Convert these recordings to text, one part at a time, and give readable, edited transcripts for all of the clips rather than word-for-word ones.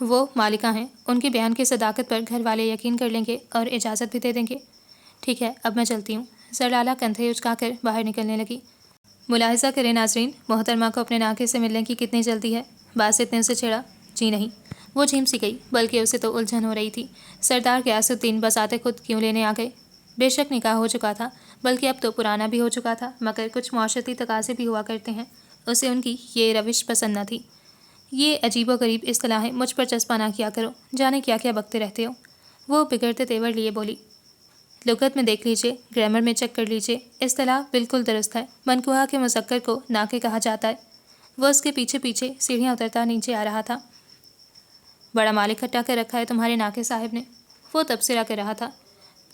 وہ مالکہ ہیں، ان کے بیان کی صداقت پر گھر والے یقین کر لیں گے اور اجازت بھی دے دیں گے۔ ٹھیک ہے، اب میں چلتی ہوں۔ سرلالا کندھے اچکا کر باہر نکلنے لگی۔ ملاحظہ کریں ناظرین، محترمہ کو اپنے ناقے سے ملنے کی کتنی جلدی ہے۔ باسط نے اسے چھیڑا۔ جی نہیں، وہ جھیم سی گئی، بلکہ اسے تو الجھن ہو رہی تھی۔ سردار غیاث الدین بذات خود کیوں لینے آ گئے؟ بے شک نکاح ہو چکا تھا، بلکہ اب تو پرانا بھی ہو چکا تھا، مگر کچھ معاشرتی تقاضے بھی ہوا کرتے ہیں۔ اسے ان کی یہ روش پسند نہ تھی۔ یہ عجیب و غریب اصطلاحیں مجھ پر چسپاں نہ کیا کرو، جانے کیا کیا بکتے رہتے ہو۔ وہ بگڑتے تیور لیے بولی۔ لغت میں دیکھ لیجئے، گرامر میں چیک کر لیجئے، اصطلاح بالکل درست ہے۔ منقوہ کے مذکر کو ناقے کہا جاتا ہے۔ وہ اس کے پیچھے پیچھے سیڑھیاں اترتا نیچے آ رہا تھا۔ بڑا مال اکٹھا کر رکھا ہے تمہارے ناقے صاحب نے، وہ تبصرہ کر رہا تھا۔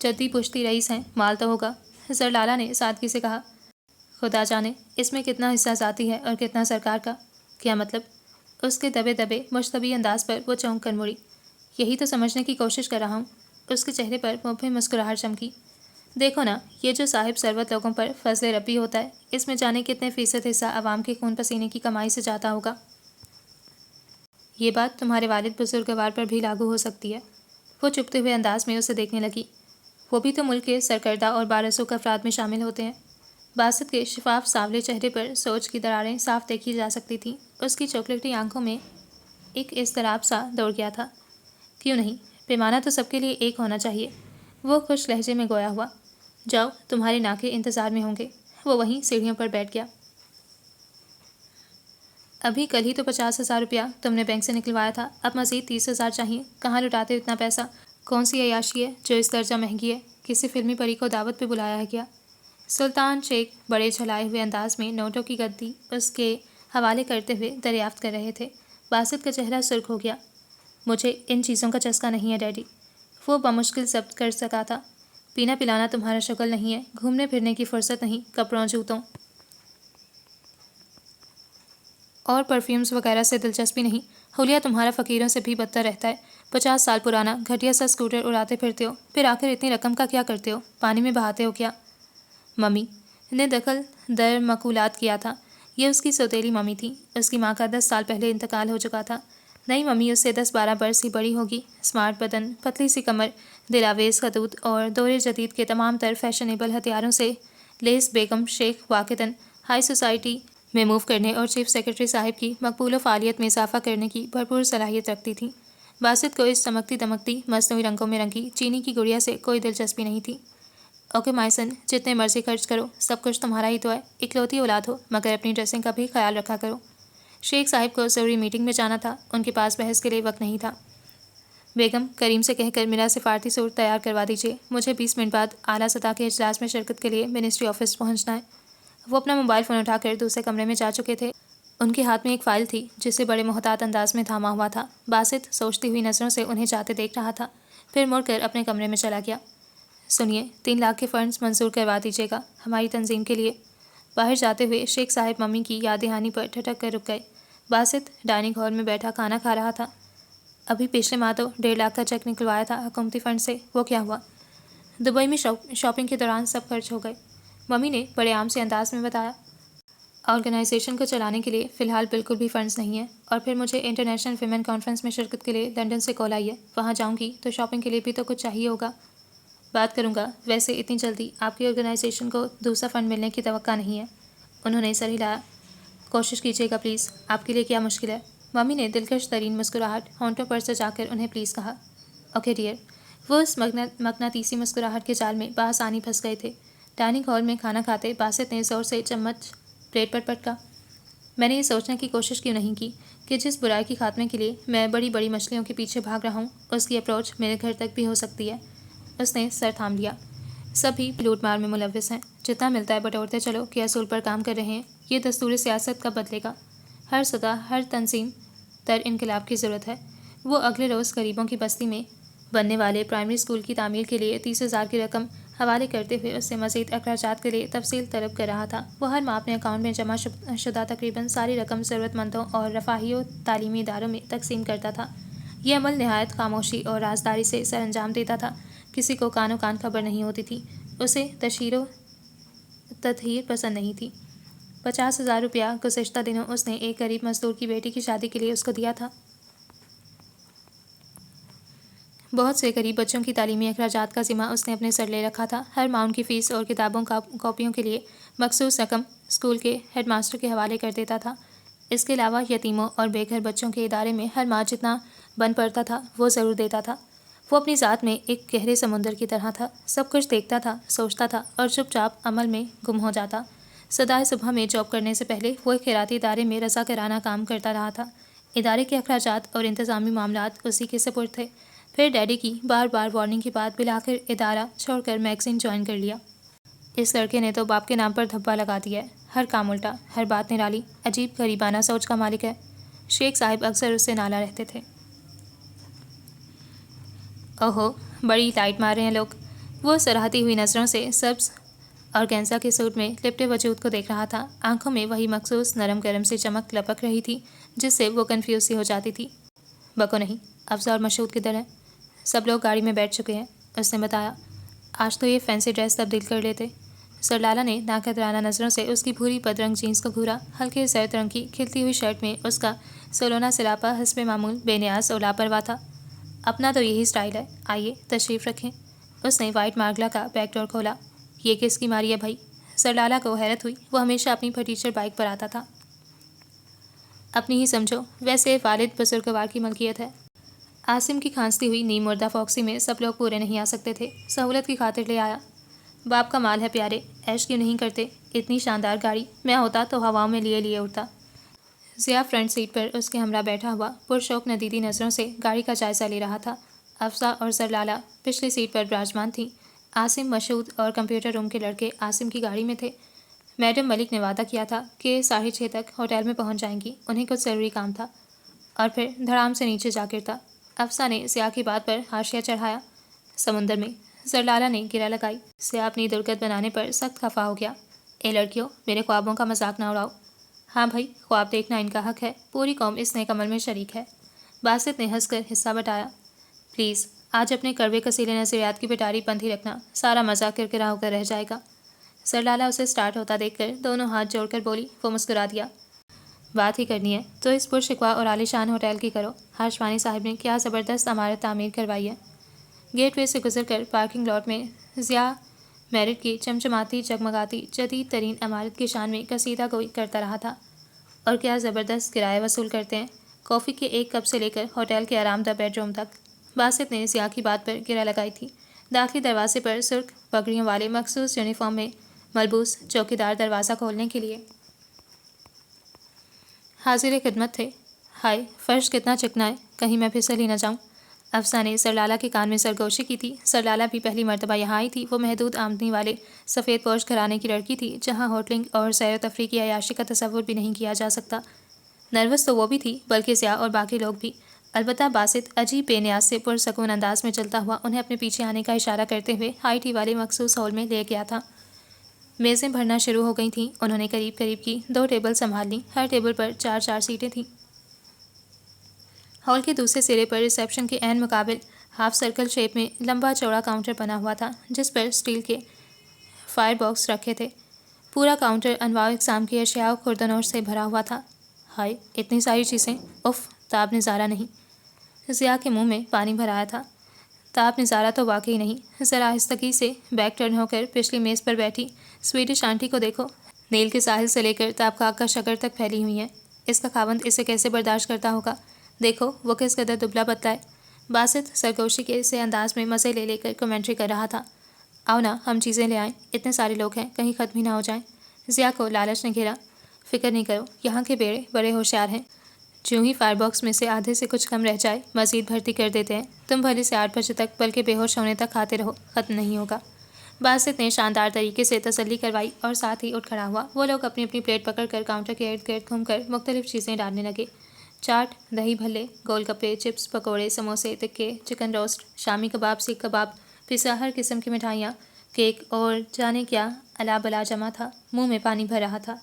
جدی پشتی رئیس ہیں، مال تو ہوگا، سرلالا نے سادگی سے کہا۔ خدا جانے اس میں کتنا حصہ ذاتی ہے اور کتنا سرکار کا۔ کیا مطلب؟ اس کے دبے دبے مشتبہ انداز پر وہ چونک کر مڑی۔ یہی تو سمجھنے کی کوشش کر رہا ہوں۔ اس کے چہرے پر مبہم مسکراہٹ چمکی۔ دیکھو نا، یہ جو صاحب ثروت لوگوں پر فضل ربی ہوتا ہے، اس میں جانے کتنے فیصد حصہ عوام کے خون پسینے کی کمائی سے جاتا ہوگا۔ یہ بات تمہارے والد بزرگوار پر بھی لاگو ہو سکتی ہے۔ وہ چپتے ہوئے انداز میں اسے دیکھنے لگی۔ وہ بھی تو ملک کے سرکردہ اور بارسوخ افراد میں شامل ہوتے ہیں۔ باسط کے شفاف سانولے چہرے پر سوچ کی دراریں صاف دیکھی جا سکتی تھیں۔ اس کی چاکلیٹی آنکھوں میں ایک اضطراب سا دوڑ گیا تھا۔ کیوں نہیں، پیمانہ تو سب کے لیے ایک ہونا چاہیے۔ وہ خوش لہجے میں گویا ہوا۔ جاؤ، تمہارے ناقے انتظار میں ہوں گے۔ وہ وہیں سیڑھیوں پر بیٹھ گیا۔ ابھی کل ہی تو 50,000 روپیہ تم نے بینک سے نکلوایا تھا، اب مزید 30,000 چاہیے۔ کہاں لٹاتے اتنا پیسہ؟ کون سی عیاشی ہے جو اس درجہ مہنگی ہے؟ کسی فلمی پری کو دعوت پہ بلایا ہے کیا؟ سلطان شیخ بڑے جھلائے ہوئے انداز میں نوٹوں کی گدی اس کے حوالے کرتے ہوئے دریافت کر رہے تھے۔ باسط کا چہرہ سرخ ہو گیا۔ مجھے ان چیزوں کا چسکا نہیں ہے ڈیڈی، وہ بمشکل ضبط کر سکا تھا۔ پینا پلانا تمہارا شغل نہیں ہے، گھومنے پھرنے کی فرصت نہیں، کپڑوں جوتوں اور پرفیومز وغیرہ سے دلچسپی نہیں۔ حلیہ تمہارا فقیروں سے بھی بدتر رہتا ہے۔ 50 سال پرانا گھٹیا سا اسکوٹر اڑاتے پھرتے ہو، پھر آخر اتنی رقم کا کیا کرتے ہو؟ پانی میں بہاتے ہو کیا؟ ممی نے دخل در مقولات کیا تھا۔ یہ اس کی سوتیلی ممی تھی۔ اس کی ماں کا 10 سال پہلے انتقال ہو چکا تھا۔ نئی ممی اس سے 10-12 برس ہی بڑی ہوگی۔ اسمارٹ بدن، پتلی سی کمر، دلاویز خطوط اور دور جدید کے تمام تر فیشنیبل ہتھیاروں سے لیس بیگم شیخ واقعتاً ہائی سوسائٹی میں موو کرنے اور چیف سیکرٹری صاحب کی مقبول و فعالیت میں اضافہ کرنے کی بھرپور صلاحیت رکھتی تھیں۔ باسط کو اس چمکتی دمکتی مصنوعی رنگوں میں رنگی چینی کی گڑیا سے کوئی دلچسپی نہیں تھی۔ اوکے مائسن، جتنے مرضی خرچ کرو، سب کچھ تمہارا ہی تو ہے، اکلوتی اولاد ہو، مگر اپنی ڈریسنگ کا بھی خیال رکھا کرو۔ شیخ صاحب کو ضروری میٹنگ میں جانا تھا، ان کے پاس بحث کے لیے وقت نہیں تھا۔ بیگم، کریم سے کہہ کر میرا سفارتی سوٹ تیار کروا دیجیے، مجھے 20 منٹ بعد اعلیٰ سطح کے اجلاس میں شرکت کے لیے منسٹری آفس پہنچنا ہے۔ وہ اپنا موبائل فون اٹھا کر دوسرے کمرے میں جا چکے تھے۔ ان کے ہاتھ میں ایک فائل تھی جسے بڑے محتاط انداز میں تھاما ہوا تھا۔ باسط سوچتی ہوئی نظروں سے انہیں جاتے دیکھ رہا تھا، پھر مڑ کر اپنے کمرے میں چلا گیا۔ سنیے، 3 لاکھ کے فنڈز منظور کروا دیجیے گا ہماری تنظیم کے لیے۔ باہر جاتے ہوئے شیخ صاحب ممی کی یاد دہانی پر ٹھٹک کر رک گئے۔ باسط ڈائننگ ہال میں بیٹھا کھانا کھا رہا تھا۔ ابھی پچھلے ماہ تو 1.5 لاکھ کا چیک نکلوایا تھا حکومتی فنڈ سے، وہ کیا ہوا؟ دبئی میں شاپنگ کے دوران سب خرچ ہو گئے، ممی نے بڑے عام سے انداز میں بتایا۔ آرگنائزیشن کو چلانے کے لیے فی الحال بالکل بھی فنڈز نہیں ہیں، اور پھر مجھے انٹرنیشنل ویمن کانفرنس میں شرکت کے لیے لنڈن سے کال آئی ہے، وہاں جاؤں گی تو شاپنگ کے لیے بھی تو کچھ چاہیے ہوگا۔ بات کروں گا، ویسے اتنی جلدی آپ کی آرگنائزیشن کو دوسرا فنڈ ملنے کی توقع نہیں ہے۔ انہوں نے سر ہلایا۔ کوشش کیجیے گا پلیز، آپ کے لیے کیا مشکل ہے؟ ممی نے دلکش ترین مسکراہٹ ہونٹوں پر سجا کر انہیں پلیز کہا۔ Okay dear. وہ اس مقناطیسی مسکراہٹ کے جال میں بآسانی پھنس گئے تھے۔ ڈائننگ ہال میں کھانا کھاتے باسط نے زور سے چمچ پلیٹ پر پٹکا۔ میں نے یہ سوچنے کی کوشش کیوں نہیں کی کہ جس برائی کی خاتمے کے لیے میں بڑی بڑی مچھلیوں کے پیچھے بھاگ رہا ہوں، اس کی اپروچ میرے گھر تک بھی ہو سکتی ہے۔ اس نے سر تھام لیا۔ سبھی لوٹ مار میں ملوث ہیں، جتنا ملتا ہے بٹورتے چلو کے اصول پر کام کر رہے ہیں۔ یہ دستور سیاست کب بدلے گا؟ ہر سطح، ہر تنظیم تر انقلاب کی ضرورت ہے۔ وہ اگلے روز غریبوں کی بستی میں بننے والے پرائمری اسکول کی تعمیر کے لیے 30,000 کی رقم حوالے کرتے ہوئے اس سے مزید اخراجات کے لیے تفصیل طلب کر رہا تھا۔ وہ ہر ماہ اپنے اکاؤنٹ میں جمع شدہ تقریباً ساری رقم ضرورت مندوں اور رفاہی و تعلیمی اداروں میں تقسیم کرتا تھا۔ یہ عمل نہایت خاموشی اور رازداری سے سر انجام دیتا تھا۔ کسی کو کان و کان خبر نہیں ہوتی تھی۔ اسے تشہیر و تطہیر پسند نہیں تھی۔ 50,000 روپیہ گزشتہ دنوں اس نے ایک غریب مزدور کی بیٹی کی شادی کے لیے اس کو دیا تھا۔ بہت سے غریب بچوں کی تعلیمی اخراجات کا ذمہ اس نے اپنے سر لے رکھا تھا۔ ہر ماہ ان کی فیس اور کتابوں کاپیوں کے لیے مخصوص رقم اسکول کے ہیڈ ماسٹر کے حوالے کر دیتا تھا۔ اس کے علاوہ یتیموں اور بے گھر بچوں کے ادارے میں ہر ماہ جتنا بن پڑتا تھا وہ ضرور دیتا تھا۔ وہ اپنی ذات میں ایک گہرے سمندر کی طرح تھا، سب کچھ دیکھتا تھا، سوچتا تھا اور چپ چاپ عمل میں گم ہو جاتا۔ صدائے صبح میں جاب کرنے سے پہلے وہ ایک خیراتی ادارے میں رضاکارانہ کام کرتا رہا تھا۔ ادارے کے اخراجات اور انتظامی معاملات اسی کے سپرد تھے۔ پھر ڈیڈی کی بار بار وارننگ کے بعد بالآخر ادارہ چھوڑ کر میگزین جوائن کر لیا۔ اس لڑکے نے تو باپ کے نام پر دھبا لگا دیا ہے، ہر کام الٹا، ہر بات نرالی، عجیب غریبانہ سوچ کا مالک ہے۔ شیخ صاحب اکثر اس سے نالا رہتے تھے۔ اوہو، بڑی لائٹ مار رہے ہیں لوگ۔ وہ سراہتی ہوئی نظروں سے سبز اور گینزا کے سوٹ میں لپٹے وجود کو دیکھ رہا تھا۔ آنکھوں میں وہی مخصوص نرم گرم سی چمک لپک رہی تھی جس سے وہ کنفیوز سی ہو جاتی تھی۔ بکو نہیں، افزا اور مشہود کدھر ہیں؟ سب لوگ گاڑی میں بیٹھ چکے ہیں، اس نے بتایا۔ آج تو یہ فینسی ڈریس تبدیل کر لیتے۔ سر لالا نے ناقدرانہ نظروں سے اس کی بھوری پدرنگ جینس کو گھورا۔ ہلکے زرد رنگ کی کھلتی ہوئی شرٹ میں اس کا سولونا سراپا حسب معمول بے نیاز اور لاپرواہ تھا۔ اپنا تو یہی سٹائل ہے، آئیے تشریف رکھیں۔ اس نے وائٹ مارگلا کا بیک ڈور کھولا۔ یہ کس کی ماری ہے بھائی؟ سر لالا کو حیرت ہوئی، وہ ہمیشہ اپنی پھٹیچر بائک پر آتا تھا۔ اپنی ہی سمجھو، ویسے والد بزرگوار کی ملکیت ہے۔ عاصم کی کھانستی ہوئی نیم مردہ فوکسی میں سب لوگ پورے نہیں آ سکتے تھے، سہولت کی خاطر لے آیا۔ باپ کا مال ہے پیارے، عیش کیوں نہیں کرتے؟ اتنی شاندار گاڑی، میں ہوتا تو ہواؤں میں لیے اڑتا۔ ضیاء فرنٹ سیٹ پر اس کے ہمراہ بیٹھا ہوا پرشوق ندیدی نظروں سے گاڑی کا جائزہ لے رہا تھا۔ افزا اور سر لالا پچھلی سیٹ پر براجمان تھیں۔ عاصم، مشہود اور کمپیوٹر روم کے لڑکے عاصم کی گاڑی میں تھے۔ میڈم ملک نے وعدہ کیا تھا کہ 6:30 تک ہوٹل میں پہنچ جائیں گی، انہیں کچھ ضروری کام تھا، اور پھر دھڑام سے نیچے جا گرتا۔ افسا نے ضیاء کی بات پر حاشیہ چڑھایا۔ سمندر میں، سر لالا نے گرہ لگائی۔ ضیاء اپنی درگت بنانے پر سخت خفا ہو گیا۔ اے لڑکیوں، میرے خوابوں کا مذاق نہ اڑاؤ۔ ہاں بھائی، خواب دیکھنا ان کا حق ہے، پوری قوم اس نیک عمل میں شریک ہے۔ باسط نے ہنس کر حصہ بٹایا۔ پلیز، آج اپنے کڑوے کسیلے نظریات کی پٹاری بند ہی رکھنا، سارا مزہ کرکرا ہو کر رہ جائے گا۔ سر لالا اسے سٹارٹ ہوتا دیکھ کر دونوں ہاتھ جوڑ کر بولی۔ وہ مسکرا دیا۔ بات ہی کرنی ہے تو اس پرشکوہ اور عالیشان ہوٹل کی کرو۔ ہاشوانی صاحب نے کیا زبردست عمارت تعمیر کروائی ہے۔ گیٹ وے سے گزر کر پارکنگ لاٹ میں ضیاء میرٹ کی چمچماتی جگمگاتی جدید ترین عمارت کی شان میں قصیدہ گوئی کرتا رہا تھا۔ اور کیا زبردست کرایہ وصول کرتے ہیں، کافی کے ایک کپ سے لے کر ہوٹل کے آرام دہ بیڈ روم تک۔ باسط نے ضیاء کی بات پر گرہ لگائی تھی۔ داخلی دروازے پر سرخ پگڑیوں والے مخصوص یونیفارم میں ملبوس چوکیدار دروازہ کھولنے کے لیے حاضر خدمت تھے۔ ہائے، فرش کتنا چکنا ہے، کہیں میں پھسل ہی نہ جاؤں۔ افسا نے سر لالا کے کان میں سرگوشی کی تھی۔ سر لالا بھی پہلی مرتبہ یہاں آئی تھی۔ وہ محدود آمدنی والے سفید پوش گھرانے کی لڑکی تھی جہاں ہوٹلنگ اور سیر و تفریح کی عیاشی کا تصور بھی نہیں کیا جا سکتا۔ نروس تو وہ بھی تھی، بلکہ ضیاء اور باقی لوگ بھی۔ البتہ باسط عجیب بے نیاز سے پرسکون انداز میں چلتا ہوا انہیں اپنے پیچھے آنے کا اشارہ کرتے ہوئے ہائی ٹی والے مخصوص ہال میں لے گیا تھا۔ میزیں بھرنا شروع ہو گئی تھیں۔ انہوں نے قریب قریب کی 2 ٹیبل سنبھال لیں، ہر ٹیبل پر 4 سیٹیں تھیں۔ ہال کے دوسرے سرے پر ریسیپشن کے عین مقابل ہاف سرکل شیپ میں لمبا چوڑا کاؤنٹر بنا ہوا تھا جس پر اسٹیل کے فائر باکس رکھے تھے۔ پورا کاؤنٹر انواع و اقسام کی اشیاء و خوردنوش سے بھرا ہوا تھا۔ ہائے، اتنی ساری چیزیں، اف، تاب نظارہ نہیں۔ ضیاء کے منہ میں پانی بھر آیا تھا۔ تاب نظارہ تو واقعی نہیں۔ ذرا آہستگی سے بیک ٹرن ہو کر پچھلی میز پر بیٹھی سویڈش آنٹی کو دیکھو، نیل کے ساحل سے لے کر تاب خاک کا شکر تک پھیلی ہوئی ہیں۔ اس کا خاوند اسے کیسے برداشت کرتا ہوگا؟ دیکھو وہ کس قدر دبلا پتلا ہے۔ باسط سرگوشی کے اسے انداز میں مزے لے کر کمنٹری کر رہا تھا۔ آؤ نا، ہم چیزیں لے آئیں، اتنے سارے لوگ ہیں، کہیں ختم ہی نہ ہو جائیں۔ ضیاء کو لالچ نے گھیرا۔ فکر نہیں کرو، یہاں کے بیڑے بڑے ہوشیار ہیں، جو ہی فائر باکس میں سے آدھے سے کچھ کم رہ جائے مزید بھرتی کر دیتے ہیں۔ تم بھلے سے 8 بجے تک بلکہ بے ہوش ہونے تک کھاتے رہو، ختم نہیں ہوگا۔ باسط نے شاندار طریقے سے تسلی کروائی اور ساتھ ہی اٹھ کھڑا ہوا۔ وہ لوگ اپنی اپنی پلیٹ پکڑ کر کاؤنٹر کے ارد گرد گھوم کر مختلف چیزیں ڈالنے لگے۔ چاٹ، دہی بھلے، گول گپے، چپس، پکوڑے، سموسے، تکے، چکن روسٹ، شامی کباب، سیخ کباب، پزا، ہر قسم کی مٹھائیاں، کیک اور جانے کیا الا بلا جمع تھا۔ منہ میں پانی بھر رہا تھا۔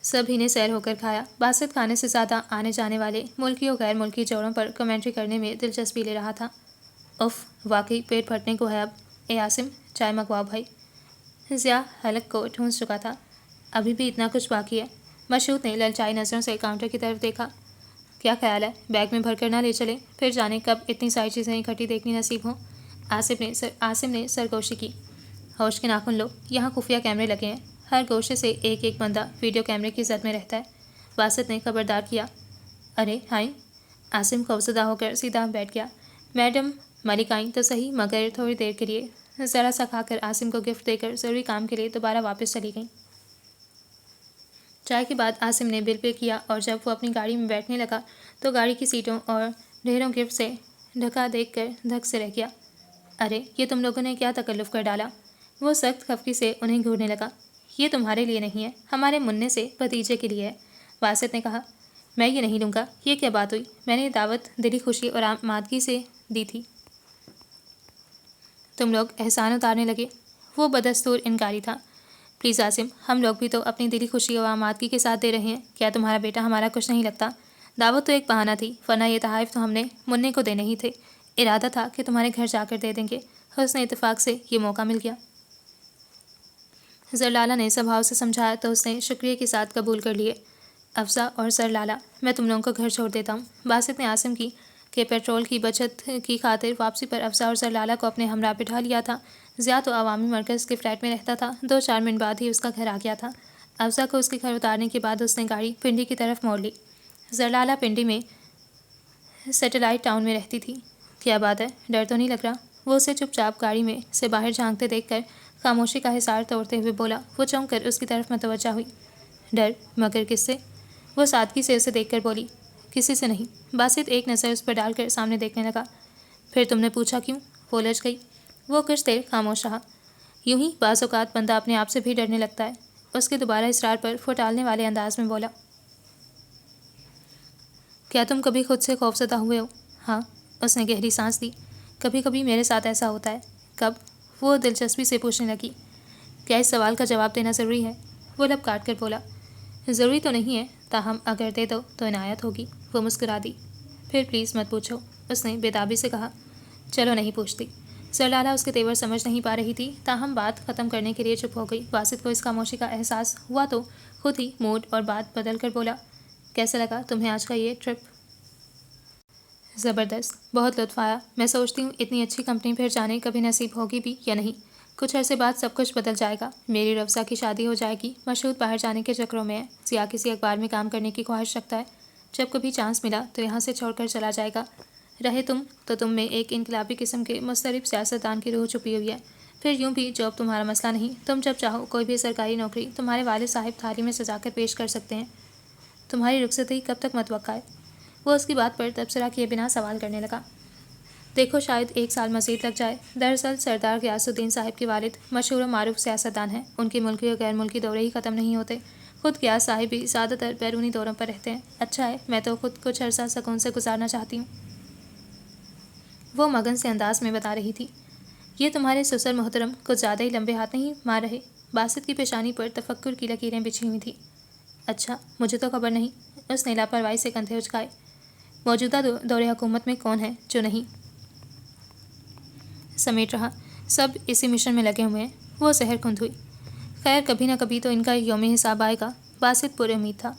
سبھی نے سیر ہو کر کھایا۔ باسط کھانے سے زیادہ آنے جانے والے ملکی و غیر ملکی جوڑوں پر کمنٹری کرنے میں دلچسپی لے رہا تھا۔ اف، واقعی پیٹ پھٹنے کو ہے اب۔ اے عاصم، چائے منگواؤ بھائی۔ ضیاء حلق کو ٹھونس چکا تھا۔ ابھی بھی اتنا کچھ باقی ہے۔ مشہود نے للچائی نظروں سے کاؤنٹر کی طرف دیکھا۔ کیا خیال ہے بیگ میں بھر کر نہ لے چلیں؟ پھر جانے کب اتنی ساری چیزیں اکٹھی دیکھنی نصیب ہوں۔ عاصم نے سرگوشی کی۔ ہوش کے ناخن لو، یہاں خفیہ کیمرے لگے ہیں، ہر گوشے سے ایک ایک بندہ ویڈیو کیمرے کی زد میں رہتا ہے۔ باسط نے خبردار کیا۔ ارے ہائیں! عاصم خوفزدہ ہو کر سیدھا بیٹھ گیا۔ میڈم ملک آئیں تو صحیح، مگر تھوڑی دیر کے لیے۔ ذرا سا کھا کر عاصم کو گفٹ دے کر ضروری کام کے لیے دوبارہ واپس چلی گئیں۔ چائے کے بعد عاصم نے بل پے کیا اور جب وہ اپنی گاڑی میں بیٹھنے لگا تو گاڑی کی سیٹوں اور ڈھیروں گفٹ سے ڈھکا دیکھ کر دھک سے رہ گیا۔ ارے یہ تم لوگوں نے کیا تکلف کر ڈالا؟ وہ سخت خفگی سے انہیں گھورنے لگا۔ یہ تمہارے لیے نہیں ہے، ہمارے منع سے بھتیجے کے لیے ہے، باسط نے کہا۔ میں یہ نہیں لوں گا۔ یہ کیا بات ہوئی؟ میں نے دعوت دلی خوشی اور آمادگی سے دی تھی۔ تم لوگ احسان اتارنے لگے۔ وہ بدستور انکاری تھا۔ پلیز عاصم، ہم لوگ بھی تو اپنی دلی خوشی اور آمادگی کے ساتھ دے رہے ہیں، کیا تمہارا بیٹا ہمارا کچھ نہیں لگتا؟ دعوت تو ایک بہانہ تھی، ورنہ یہ تحائف تو ہم نے منع کو دینے ہی تھے۔ ارادہ تھا کہ تمہارے گھر جا کر دے دیں گے، حسن اتفاق سے یہ موقع مل گیا۔ زرلالہ نے سبھاؤ سے سمجھایا تو اس نے شکریہ کے ساتھ قبول کر لیے۔ افزا اور زرلالہ، میں تم لوگوں کو گھر چھوڑ دیتا ہوں۔ باسط نے عاصم کی کہ پیٹرول کی بچت کی خاطر واپسی پر افزا اور زرلالہ کو اپنے ہمراہ بٹھا لیا تھا۔ ضیاء تو عوامی مرکز کے فلیٹ میں رہتا تھا، 2-4 منٹ بعد ہی اس کا گھر آ گیا تھا۔ افزا کو اس کے گھر اتارنے کے بعد اس نے گاڑی پنڈی کی طرف موڑ لی۔ زرلالہ پنڈی میں سیٹلائٹ ٹاؤن میں رہتی تھی۔ کیا بات ہے، ڈر تو نہیں لگ رہا؟ وہ اسے چپ چاپ گاڑی میں سے باہر جھانکتے دیکھ کر خاموشی کا حصار توڑتے ہوئے بولا۔ وہ چونک کر اس کی طرف متوجہ ہوئی۔ ڈر؟ مگر کس سے؟ وہ سادگی سے اسے دیکھ کر بولی۔ کسی سے نہیں۔ باسط ایک نظر اس پر ڈال کر سامنے دیکھنے لگا۔ پھر تم نے پوچھا کیوں؟ وہ لج گئی۔ وہ کچھ دیر خاموش رہا۔ یوں ہی بعض اوقات بندہ اپنے آپ سے بھی ڈرنے لگتا ہے۔ اس کے دوبارہ اصرار پر وہ ٹالنے والے انداز میں بولا۔ کیا تم کبھی خود سے خوفزدہ ہوئے ہو؟ ہاں، اس نے گہری سانس لی۔ کبھی کبھی میرے ساتھ ایسا ہوتا ہے۔ کب؟ وہ دلچسپی سے پوچھنے لگی۔ کیا اس سوال کا جواب دینا ضروری ہے؟ وہ لب کاٹ کر بولا۔ ضروری تو نہیں ہے، تاہم اگر دے دو تو عنایت ہوگی۔ وہ مسکرا دی۔ پھر پلیز مت پوچھو، اس نے بےتابی سے کہا۔ چلو نہیں پوچھتی۔ زرلالہ اس کے تیور سمجھ نہیں پا رہی تھی، تاہم بات ختم کرنے کے لیے چپ ہو گئی۔ باسط کو اس خاموشی کا احساس ہوا تو خود ہی موڈ اور بات بدل کر بولا۔ کیسا لگا تمہیں آج کا یہ ٹرپ؟ زبردست، بہت لطف آیا۔ میں سوچتی ہوں اتنی اچھی کمپنی پھر جانے کبھی نصیب ہوگی بھی یا نہیں۔ کچھ عرصے بعد سب کچھ بدل جائے گا۔ میری رفضہ کی شادی ہو جائے گی، مشہود باہر جانے کے چکروں میں ہے، ضیاء کسی اخبار میں کام کرنے کی خواہش رکھتا ہے، جب کبھی چانس ملا تو یہاں سے چھوڑ کر چلا جائے گا۔ رہے تم تو تم میں ایک انقلابی قسم کے مضطرب سیاستدان کی روح چھپی ہوئی ہے۔ پھر یوں بھی جاب تمہارا مسئلہ نہیں، تم جب چاہو کوئی بھی سرکاری نوکری تمہارے والد صاحب تھالی میں سجا کر پیش کر سکتے ہیں۔ تمہاری رخصتی کب تک متوقع ہے؟ وہ اس کی بات پر تبصرہ کیے بنا سوال کرنے لگا۔ دیکھو شاید 1 سال مزید لگ جائے۔ دراصل سردار غیاث الدین صاحب کے والد مشہور و معروف سیاستدان ہیں، ان کے ملکی اور غیر ملکی دورے ہی ختم نہیں ہوتے۔ خود غیاث صاحب بھی زیادہ تر بیرونی دوروں پر رہتے ہیں۔ اچھا ہے، میں تو خود کچھ عرصہ سکون سے گزارنا چاہتی ہوں۔ وہ مگن سے انداز میں بتا رہی تھی۔ یہ تمہارے سسر محترم کچھ زیادہ ہی لمبے ہاتھ نہیں مار رہے؟ باسط کی پیشانی پر تفکر کی لکیریں بچھی ہوئی تھیں۔ اچھا، مجھے تو خبر نہیں۔ اس نے لاپرواہی سے کندھے اچکائے۔ موجودہ دور حکومت میں کون ہے جو نہیں سمیٹ رہا؟ سب اسی مشن میں لگے ہوئے ہیں۔ وہ زہر کھند ہوئی۔ خیر، کبھی نہ کبھی تو ان کا یوم حساب آئے گا۔ باسط پر امید تھا۔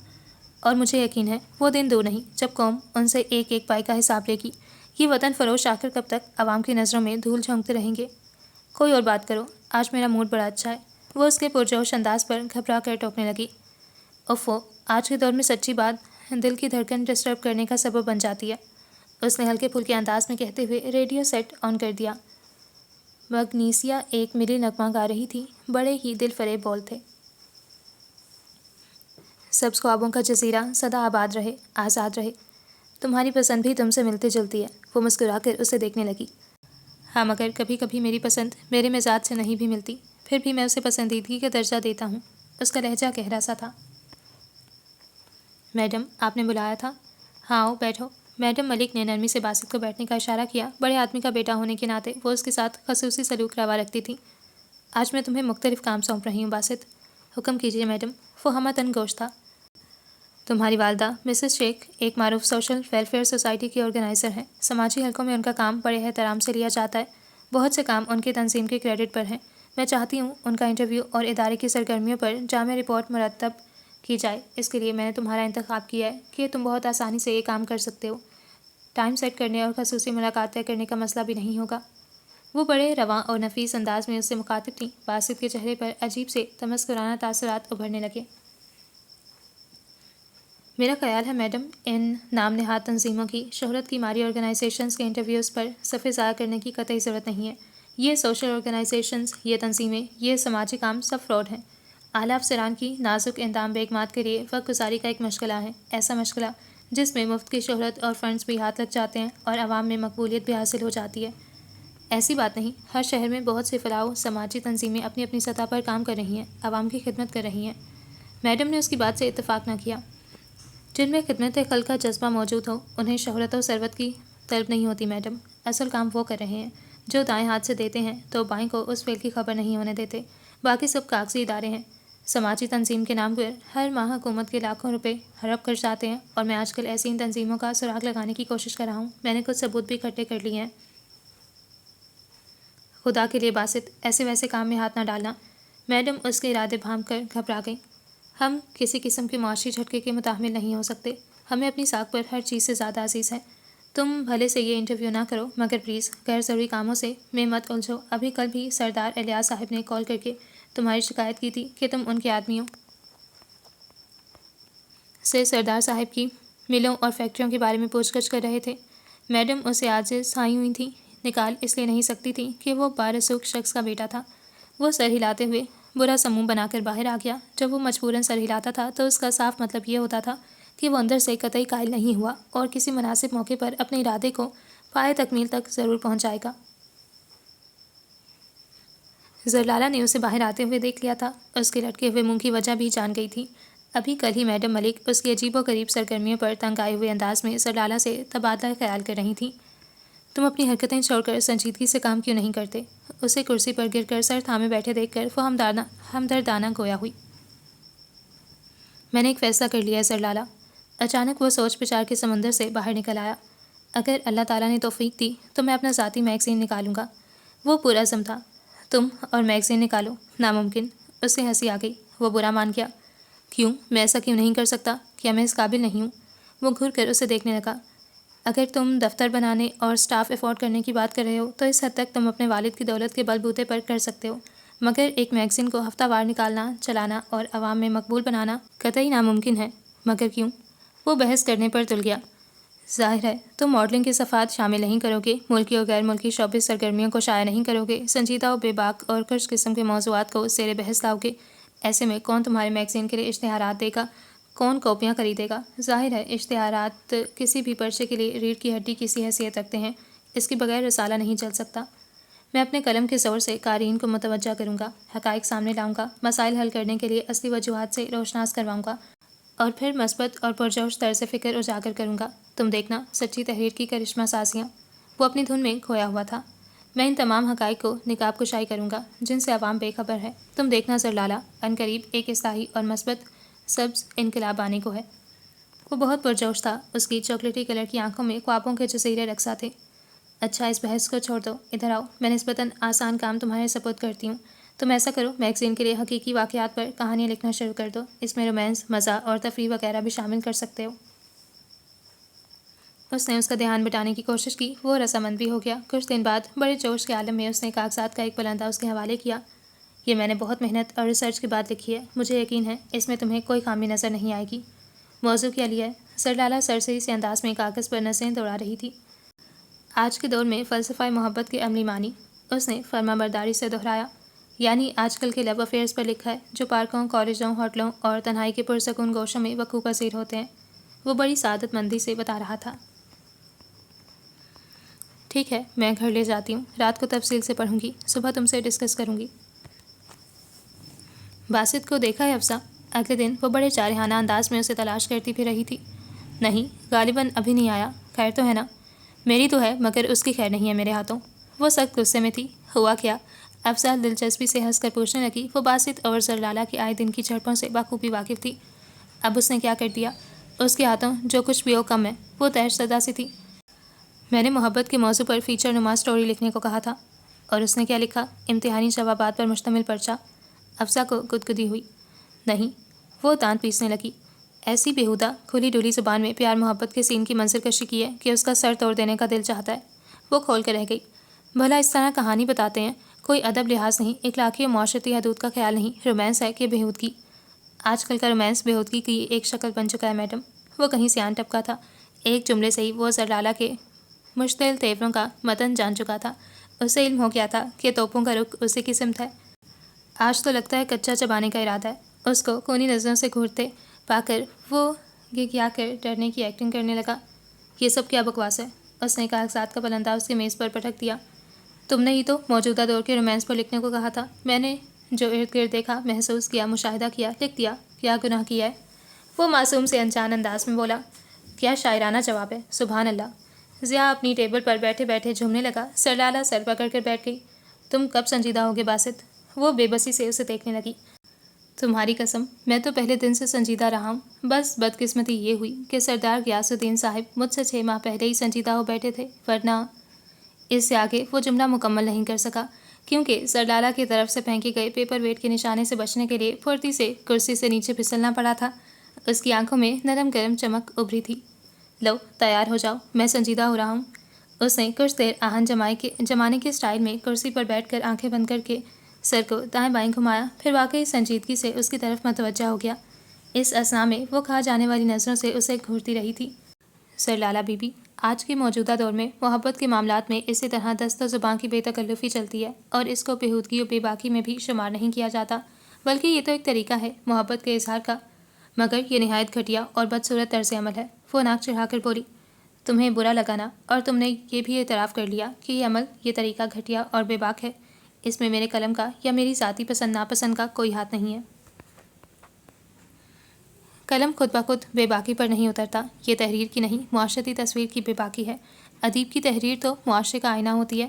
اور مجھے یقین ہے وہ دن دور نہیں جب قوم ان سے ایک ایک پائی کا حساب لے گی۔ یہ وطن فروش آخر کب تک عوام کی نظروں میں دھول جھونکتے رہیں گے؟ کوئی اور بات کرو، آج میرا موڈ بڑا اچھا ہے۔ وہ اس کے پرجوش انداز پر گھبرا کر ٹوکنے لگی۔ اوفو، آج کے دور میں سچی بات دل کی دھڑکن ڈسٹرب کرنے کا سبب بن جاتی ہے، اس نے ہلکے پھلکے انداز میں کہتے ہوئے ریڈیو سیٹ آن کر دیا۔ مگنیسیا ایک ملی نغمہ گا رہی تھی، بڑے ہی دل فریب بول تھے۔ سبز خوابوں کا جزیرہ سدا آباد رہے، آزاد رہے۔ تمہاری پسند بھی تم سے ملتی جلتی ہے۔ وہ مسکرا کر اسے دیکھنے لگی۔ ہاں، مگر کبھی کبھی میری پسند میرے مزاج سے نہیں بھی ملتی، پھر بھی میں اسے پسندیدگی کا درجہ دیتا ہوں۔ اس کا لہجہ گہرا سا تھا۔ میڈم، آپ نے بلایا تھا؟ ہاں آؤ، بیٹھو۔ میڈم ملک نے نرمی سے باسط کو بیٹھنے کا اشارہ کیا۔ بڑے آدمی کا بیٹا ہونے کے ناطے وہ اس کے ساتھ خصوصی سلوک روا رکھتی تھی۔ آج میں تمہیں مختلف کام سونپ رہی ہوں باسط۔ حکم کیجیے میڈم۔ وہ ہمہ تن گوش تھا۔ تمہاری والدہ مسز شیخ ایک معروف سوشل ویلفیئر سوسائٹی کی آرگنائزر ہیں۔ سماجی حلقوں میں ان کا کام بڑے احترام سے لیا جاتا ہے۔ بہت سے کام ان کی تنظیم کے کریڈٹ پر ہیں۔ میں چاہتی ہوں ان کا انٹرویو اور ادارے کی سرگرمیوں پر جامع رپورٹ مرتب کی جائے، اس کے لیے میں نے تمہارا انتخاب کیا ہے کہ تم بہت آسانی سے یہ کام کر سکتے ہو۔ ٹائم سیٹ کرنے اور خصوصی ملاقات طے کرنے کا مسئلہ بھی نہیں ہوگا۔ وہ بڑے رواں اور نفیس انداز میں اس سے مخاطب تھیں۔ باسط کے چہرے پر عجیب سے تمسخرانہ تاثرات ابھرنے لگے۔ میرا خیال ہے میڈم، ان نام نہاد تنظیموں کی شہرت کی ماری آرگنائزیشنز کے انٹرویوز پر صفحے ضائع کرنے کی قطعی ضرورت نہیں ہے۔ یہ سوشل آرگنائزیشنز، یہ تنظیمیں، یہ سماجی کام سب فراڈ ہیں۔ اعلیٰ افسران کی نازک اندام بیگمات کے لیے وقت گزاری کا ایک مشغلہ ہے، ایسا مشغلہ جس میں مفت کی شہرت اور فنڈز بھی ہاتھ لگ جاتے ہیں اور عوام میں مقبولیت بھی حاصل ہو جاتی ہے۔ ایسی بات نہیں، ہر شہر میں بہت سے فلاح و سماجی تنظیمیں اپنی اپنی سطح پر کام کر رہی ہیں، عوام کی خدمت کر رہی ہیں۔ میڈم نے اس کی بات سے اتفاق نہ کیا۔ جن میں خدمت خلق کا جذبہ موجود ہو انہیں شہرت و ثروت کی طلب نہیں ہوتی میڈم۔ اصل کام وہ کر رہے ہیں جو دائیں ہاتھ سے دیتے ہیں تو بائیں کو اس فعل کی خبر نہیں ہونے دیتے۔ باقی سب کاغذی ادارے ہیں۔ سماجی تنظیم کے نام پر ہر ماہ حکومت کے لاکھوں روپے ہڑپ کر جاتے ہیں، اور میں آج کل ایسی ان تنظیموں کا سراغ لگانے کی کوشش کر رہا ہوں۔ میں نے کچھ ثبوت بھی اکٹھے کر لیے ہیں۔ خدا کے لیے باسط، ایسے ویسے کام میں ہاتھ نہ ڈالنا۔ میڈم اس کے ارادے بھانپ کر گھبرا گئیں۔ ہم کسی قسم کے معاشی جھٹکے کے متحمل نہیں ہو سکتے۔ ہمیں اپنی ساکھ پر ہر چیز سے زیادہ عزیز ہے۔ تم بھلے سے یہ انٹرویو نہ کرو، مگر پلیز غیر ضروری کاموں سے میں مت الجھو۔ ابھی کل بھی سردار الیاس صاحب نے کال کر کے تمہاری شکایت کی تھی کہ تم ان کے آدمیوں سے سردار صاحب کی ملوں اور فیکٹریوں کے بارے میں پوچھ گچھ کر رہے تھے۔ میڈم اسے آج سے سائی ہوئی تھیں، نکال اس لیے نہیں سکتی تھی کہ وہ بارسوخ شخص کا بیٹا تھا۔ وہ سر ہلاتے ہوئے برا سموم بنا کر باہر آ گیا۔ جب وہ مجبوراً سر ہلاتا تھا تو اس کا صاف مطلب یہ ہوتا تھا کہ وہ اندر سے قطعی قائل نہیں ہوا اور کسی مناسب موقع پر اپنے ارادے کو پائے تکمیل تک ضرور پہنچائے گا۔ زرلالہ نے اسے باہر آتے ہوئے دیکھ لیا تھا۔ اس کے لٹکے ہوئے منہ کی وجہ بھی جان گئی تھی۔ ابھی کل ہی میڈم ملک اس کی عجیب و غریب سرگرمیوں پر تنگ آئے ہوئے انداز میں زرلالہ سے تبادلہ خیال کر رہی تھیں۔ تم اپنی حرکتیں چھوڑ کر سنجیدگی سے کام کیوں نہیں کرتے؟ اسے کرسی پر گر کر سر تھامے بیٹھے دیکھ کر وہ ہمدردانہ گویا ہوئی۔ میں نے ایک فیصلہ کر لیا ہے زرلالہ۔ اچانک وہ سوچ بچار کے سمندر سے باہر نکل آیا۔ اگر اللہ تعالیٰ نے توفیق دی تو میں اپنا ذاتی میگزین نکالوں گا۔ وہ پورا عزم تھا۔ تم اور میگزین نکالو؟ ناممکن۔ اس سے ہنسی آ گئی۔ وہ برا مان گیا۔ کیوں؟ میں ایسا کیوں نہیں کر سکتا؟ کیا میں اس قابل نہیں ہوں؟ وہ گھور کر اسے دیکھنے لگا۔ اگر تم دفتر بنانے اور اسٹاف افورڈ کرنے کی بات کر رہے ہو تو اس حد تک تم اپنے والد کی دولت کے بل بوتے پر کر سکتے ہو، مگر ایک میگزین کو ہفتہ وار نکالنا، چلانا اور عوام میں مقبول بنانا قطعی ناممکن ہے۔ مگر کیوں؟ وہ بحث کرنے پر تل گیا۔ ظاہر ہے تم ماڈلنگ کے صفحات شامل نہیں کرو گے، ملکی اور غیر ملکی شعبے سرگرمیوں کو شائع نہیں کرو گے، سنجیدہ و بے باک اور کش قسم کے موضوعات کو زیر بحث لاؤ گے۔ ایسے میں کون تمہارے میگزین کے لیے اشتہارات دے گا؟ کون کاپیاں خریدے گا؟ ظاہر ہے اشتہارات کسی بھی پرچے کے لیے ریڑھ کی ہڈی کی سی حیثیت رکھتے ہیں۔ اس کے بغیر رسالہ نہیں چل سکتا۔ میں اپنے قلم کے زور سے قارئین کو متوجہ کروں گا، حقائق سامنے لاؤں گا، مسائل حل کرنے کے لیے اصلی وجوہات سے روشناس کرواؤں گا، اور پھر مثبت اور پرجوش طرز فکر اجاگر کروں گا۔ تم دیکھنا سچی تحریر کی کرشمہ سازیاں۔ وہ اپنی دھن میں کھویا ہوا تھا۔ میں ان تمام حقائق کو نقاب کشائی کروں گا جن سے عوام بے خبر ہے۔ تم دیکھنا زرلالہ، عنقریب ایک اصلاحی اور مثبت سبز انقلاب آنے کو ہے۔ وہ بہت پرجوش تھا۔ اس کی چاکلیٹی کلر کی آنکھوں میں خوابوں کے جزیرے رقصہ تھے۔ اچھا اس بحث کو چھوڑ دو، ادھر آؤ، میں نسبتاً آسان کام تمہارے سپرد کرتی ہوں۔ تم ایسا کرو، میگزین کے لیے حقیقی واقعات پر کہانیاں لکھنا شروع کر دو۔ اس میں رومانس، مزاح اور تفریح وغیرہ بھی شامل کر سکتے ہو۔ اس نے اس کا دھیان بٹانے کی کوشش کی۔ وہ رضامند بھی ہو گیا۔ کچھ دن بعد بڑے جوش کے عالم میں اس نے کاغذات کا ایک بلندہ اس کے حوالے کیا۔ یہ میں نے بہت محنت اور ریسرچ کے بعد لکھی ہے۔ مجھے یقین ہے اس میں تمہیں کوئی خامی نظر نہیں آئے گی۔ موضوع کیا لیا ہے؟ زرلالہ سرسری سے انداز میں کاغذ پر نظریں دوڑا رہی تھی۔ آج کے دور میں فلسفہ محبت کے عملی معنی، اس نے فرما برداری سے دہرایا۔ یعنی آج کل کے لو افیئرز پر لکھا ہے جو پارکوں، کالجوں، ہوٹلوں اور تنہائی کے پرسکون گوشوں میں وقوع پذیر ہوتے ہیں۔ وہ بڑی سعادت مندی سے بتا رہا تھا۔ ٹھیک ہے، میں گھر لے جاتی ہوں، رات کو تفصیل سے پڑھوں گی، صبح تم سے ڈسکس کروں گی۔ باسط کو دیکھا ہے افسا؟ اگلے دن وہ بڑے جارحانہ انداز میں اسے تلاش کرتی پھر رہی تھی۔ نہیں، غالباً ابھی نہیں آیا۔ خیر تو ہے نا؟ میری تو ہے، مگر اس کی خیر نہیں ہے میرے ہاتھوں۔ وہ سخت غصے میں تھی۔ ہوا کیا؟ افسا دلچسپی سے ہنس کر پوچھنے لگی۔ وہ باسط اور زرلالہ کی آئے دن کی جھڑپوں سے بخوبی واقف تھی۔ اب اس نے کیا کر دیا؟ اس کے ہاتھوں جو کچھ بھی ہو کم ہے۔ وہ تحش زدہ سی تھی۔ میں نے محبت کے موضوع پر فیچر نما سٹوری لکھنے کو کہا تھا۔ اور اس نے کیا لکھا؟ امتحانی جوابات پر مشتمل پرچہ۔ افسا کو گدگدی ہوئی۔ نہیں، وہ دانت پیسنے لگی۔ ایسی بیہودہ کھلی ڈلی زبان میں پیار محبت کے سین کی منظر کشی کی ہے کہ اس کا سر توڑ دینے کا دل چاہتا ہے۔ وہ کھول کر رہ گئی۔ بھلا اس طرح کہانی بتاتے ہیں، کوئی ادب لحاظ نہیں، اخلاقی اور معاشرتی حدود کا خیال نہیں، رومانس ہے کہ بیہودگی؟ آج کل کا رومانس بیہودگی کی ایک شکل بن چکا ہے میڈم۔ وہ کہیں سے آن ٹپکا تھا۔ ایک جملے سے ہی وہ سرلالا کے مشتعل تیوروں کا متن جان چکا تھا۔ اسے علم ہو گیا تھا کہ توپوں کا رخ اسی کی سمت ہے۔ آج تو لگتا ہے کچا چبانے کا ارادہ ہے۔ اس کو کونی نظروں سے گھورتے پا کر وہ گھگھیا کر ڈرنے کی ایکٹنگ کرنے لگا۔ یہ سب کیا بکواس ہے؟ اس نے کاغذات کا پلندہ اس کی میز پر پٹک دیا۔ تم نے ہی تو موجودہ دور کے رومانس پر لکھنے کو کہا تھا۔ میں نے جو ارد گرد دیکھا، محسوس کیا، مشاہدہ کیا، لکھ دیا۔ کیا گناہ کیا ہے؟ وہ معصوم سے انجان انداز میں بولا۔ کیا شاعرانہ جواب ہے، سبحان اللہ۔ ضیاء اپنی ٹیبل پر بیٹھے بیٹھے جھومنے لگا۔ سرلالا سر پکڑ کر بیٹھ گئی۔ تم کب سنجیدہ ہوگے باسط؟ وہ بے بسی سے اسے دیکھنے لگی۔ تمہاری قسم، میں تو پہلے دن سے سنجیدہ رہا ہوں۔ بس بدقسمتی یہ ہوئی کہ سردار غیاث الدین صاحب مجھ سے 6 ماہ پہلے ہی سنجیدہ ہو بیٹھے تھے، ورنہ… اس سے آگے وہ جملہ مکمل نہیں کر سکا، کیونکہ سرلالا کی طرف سے پھینکے گئے پیپر ویٹ کے نشانے سے بچنے کے لیے پھرتی سے کرسی سے نیچے پھسلنا پڑا تھا۔ اس کی آنکھوں میں نرم گرم چمک ابھری تھی۔ لو، تیار ہو جاؤ، میں سنجیدہ ہو رہا ہوں۔ اس نے کچھ دیر آہن جمانے کے سٹائل میں کرسی پر بیٹھ کر آنکھیں بند کر کے سر کو دائیں بائیں گھمایا، پھر واقعی سنجیدگی سے اس کی طرف متوجہ ہو گیا۔ اس اثنا میں وہ کھا جانے والی نظروں سے اسے گھورتی رہی تھی۔ سرلالا بی بی، آج کے موجودہ دور میں محبت کے معاملات میں اسی طرح دست و زبان کی بے تکلفی چلتی ہے، اور اس کو بیہودگی و بے باکی میں بھی شمار نہیں کیا جاتا، بلکہ یہ تو ایک طریقہ ہے محبت کے اظہار کا، مگر یہ نہایت گھٹیا اور بدصورت طرز عمل ہے۔ وہ ناک چڑھا کر بولی۔ تمہیں برا لگا نا، اور تم نے یہ بھی اعتراف کر لیا کہ یہ عمل، یہ طریقہ گھٹیا اور بے باک ہے۔ اس میں میرے قلم کا یا میری ذاتی پسند ناپسند کا کوئی ہاتھ نہیں ہے۔ قلم خود بخود بے باکی پر نہیں اترتا، یہ تحریر کی نہیں، معاشرتی تصویر کی بے باکی ہے۔ ادیب کی تحریر تو معاشرے کا آئینہ ہوتی ہے،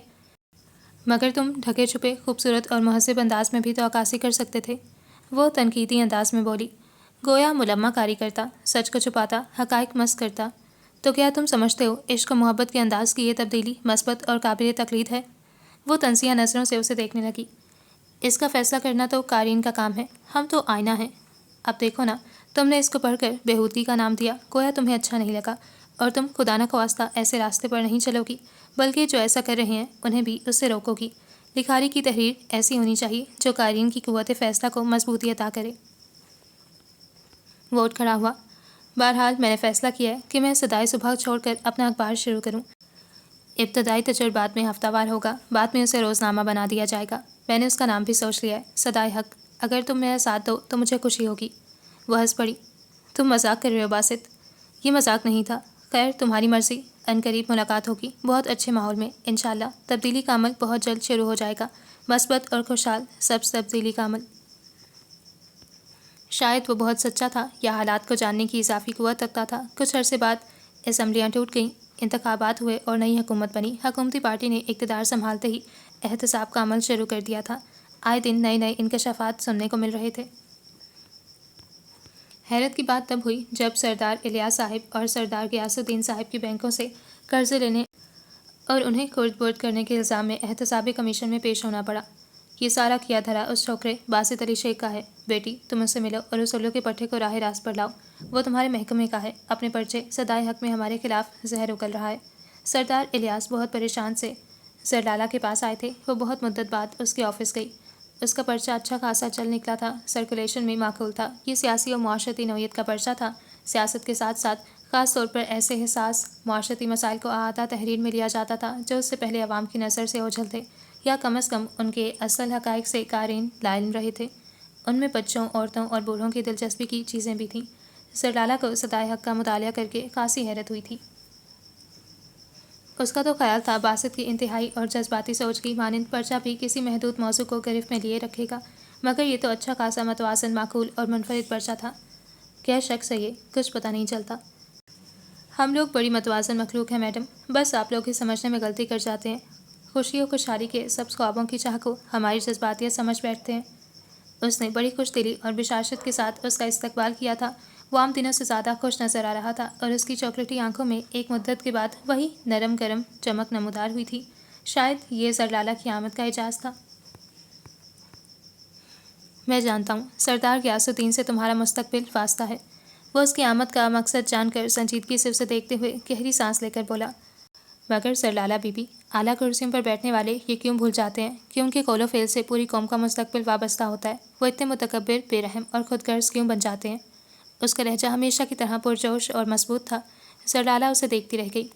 مگر تم ڈھکے چھپے خوبصورت اور مہذب انداز میں بھی تو عکاسی کر سکتے تھے۔ وہ تنقیدی انداز میں بولی، گویا ملمہ کاری کرتا، سچ کو چھپاتا، حقائق مسخ کرتا۔ تو کیا تم سمجھتے ہو عشق و محبت کے انداز کی یہ تبدیلی مثبت اور قابل تقلید ہے؟ وہ تنزیہ نظروں سے اسے دیکھنے لگی۔ اس کا فیصلہ کرنا تو قارئین کا کام ہے، ہم تو آئینہ ہیں۔ اب دیکھو نا، تم نے اس کو پڑھ کر بیہودگی کا نام دیا، گویا تمہیں اچھا نہیں لگا، اور تم خدا نخواستہ ایسے راستے پر نہیں چلو گی، بلکہ جو ایسا کر رہے ہیں انہیں بھی اس سے روکو گی۔ لکھاری کی تحریر ایسی ہونی چاہیے جو قارئین کی قوت فیصلہ کو مضبوطی عطا کرے۔ وہ اٹھ کھڑا ہوا۔ بہرحال میں نے فیصلہ کیا ہے کہ میں صدائے صبح چھوڑ کر اپنا اخبار شروع کروں۔ ابتدائی تجربات میں ہفتہ وار ہوگا، بعد میں اسے روزنامہ بنا دیا جائے گا۔ میں نے اس کا نام بھی سوچ لیا ہے، صدائے حق۔ اگر تم میرا ساتھ دو تو مجھے خوشی ہوگی۔ وہ ہنس پڑی۔ تم مذاق کر رہے ہو باسط؟ یہ مذاق نہیں تھا۔ خیر، تمہاری مرضی۔ عنقریب ملاقات ہوگی، بہت اچھے ماحول میں، انشاءاللہ۔ تبدیلی کا عمل بہت جلد شروع ہو جائے گا، مثبت اور خوشحال سبز تبدیلی کا عمل۔ شاید وہ بہت سچا تھا، یا حالات کو جاننے کی اضافی قوت رکھتا تھا۔ کچھ عرصے بعد اسمبلیاں ٹوٹ گئیں، انتخابات ہوئے اور نئی حکومت بنی۔ حکومتی پارٹی نے اقتدار سنبھالتے ہی احتساب کا عمل شروع کر دیا تھا۔ آئے دن نئے نئے انکشافات سننے کو مل رہے تھے۔ حیرت کی بات تب ہوئی جب سردار الیاس صاحب اور سردار غیاث الدین صاحب کی بینکوں سے قرضے لینے اور انہیں خرد برد کرنے کے الزام میں احتسابی کمیشن میں پیش ہونا پڑا۔ یہ سارا کیا دھرا اس چھوکرے باسط علی شیخ کا ہے۔ بیٹی، تم اس سے ملو اور اصولوں کے پٹھے کو راہ راست پر لاؤ۔ وہ تمہارے محکمے کا ہے، اپنے پرچے صدائے حق میں ہمارے خلاف زہر اگل رہا ہے۔ سردار الیاس بہت پریشان سے سرلالا کے پاس آئے تھے۔ وہ بہت مدت بعد اس کے آفس گئی۔ اس کا پرچہ اچھا خاصا چل نکلا تھا، سرکولیشن میں معقول تھا۔ یہ سیاسی اور معاشرتی نوعیت کا پرچہ تھا، سیاست کے ساتھ ساتھ خاص طور پر ایسے حساس معاشرتی مسائل کو احاطہ تحریر میں لیا جاتا تھا جو اس سے پہلے عوام کی نظر سے اوجھل تھے، یا کم از کم ان کے اصل حقائق سے قارئین لاعلم رہے تھے۔ ان میں بچوں، عورتوں اور بوڑھوں کی دلچسپی کی چیزیں بھی تھیں۔ سرلالا کو صدائے حق کا مطالعہ کر کے خاصی حیرت ہوئی تھی۔ اس کا تو خیال تھا باسط کی انتہائی اور جذباتی سوچ کی مانند پرچہ بھی کسی محدود موضوع کو گرفت میں لیے رکھے گا، مگر یہ تو اچھا خاصا متوازن، معقول اور منفرد پرچہ تھا۔ کیا شخص ہے یہ؟ کچھ پتہ نہیں چلتا۔ ہم لوگ بڑی متوازن مخلوق ہیں میڈم، بس آپ لوگ ہی سمجھنے میں غلطی کر جاتے ہیں۔ خوشی و خوشحالی کے سبز خوابوں کی چاہ کو ہماری جذباتیت سمجھ بیٹھتے ہیں۔ اس نے بڑی خوش دلی اور بشاشت کے ساتھ اس کا استقبال کیا تھا۔ وہ عام دنوں سے زیادہ خوش نظر آ رہا تھا، اور اس کی چاکلیٹی آنکھوں میں ایک مدت کے بعد وہی نرم گرم چمک نمودار ہوئی تھی۔ شاید یہ سرلالا کی آمد کا اعجاز تھا۔ میں جانتا ہوں سردار غیاث الدین سے تمہارا مستقبل واسطہ ہے۔ وہ اس کی آمد کا مقصد جان کر سنجیدگی سے اسے دیکھتے ہوئے گہری سانس لے کر بولا، مگر سر لالا بی بی، اعلیٰ کرسیوں پر بیٹھنے والے یہ کیوں بھول جاتے ہیں کہ ان کے قول و فعل سے پوری قوم کا مستقبل وابستہ ہوتا ہے؟ وہ اتنے متکبر، بے رحم اور خود غرض کیوں بن جاتے ہیں؟ اس کا لہجہ ہمیشہ کی طرح پرجوش اور مضبوط تھا۔ سر لالا اسے دیکھتی رہ گئی۔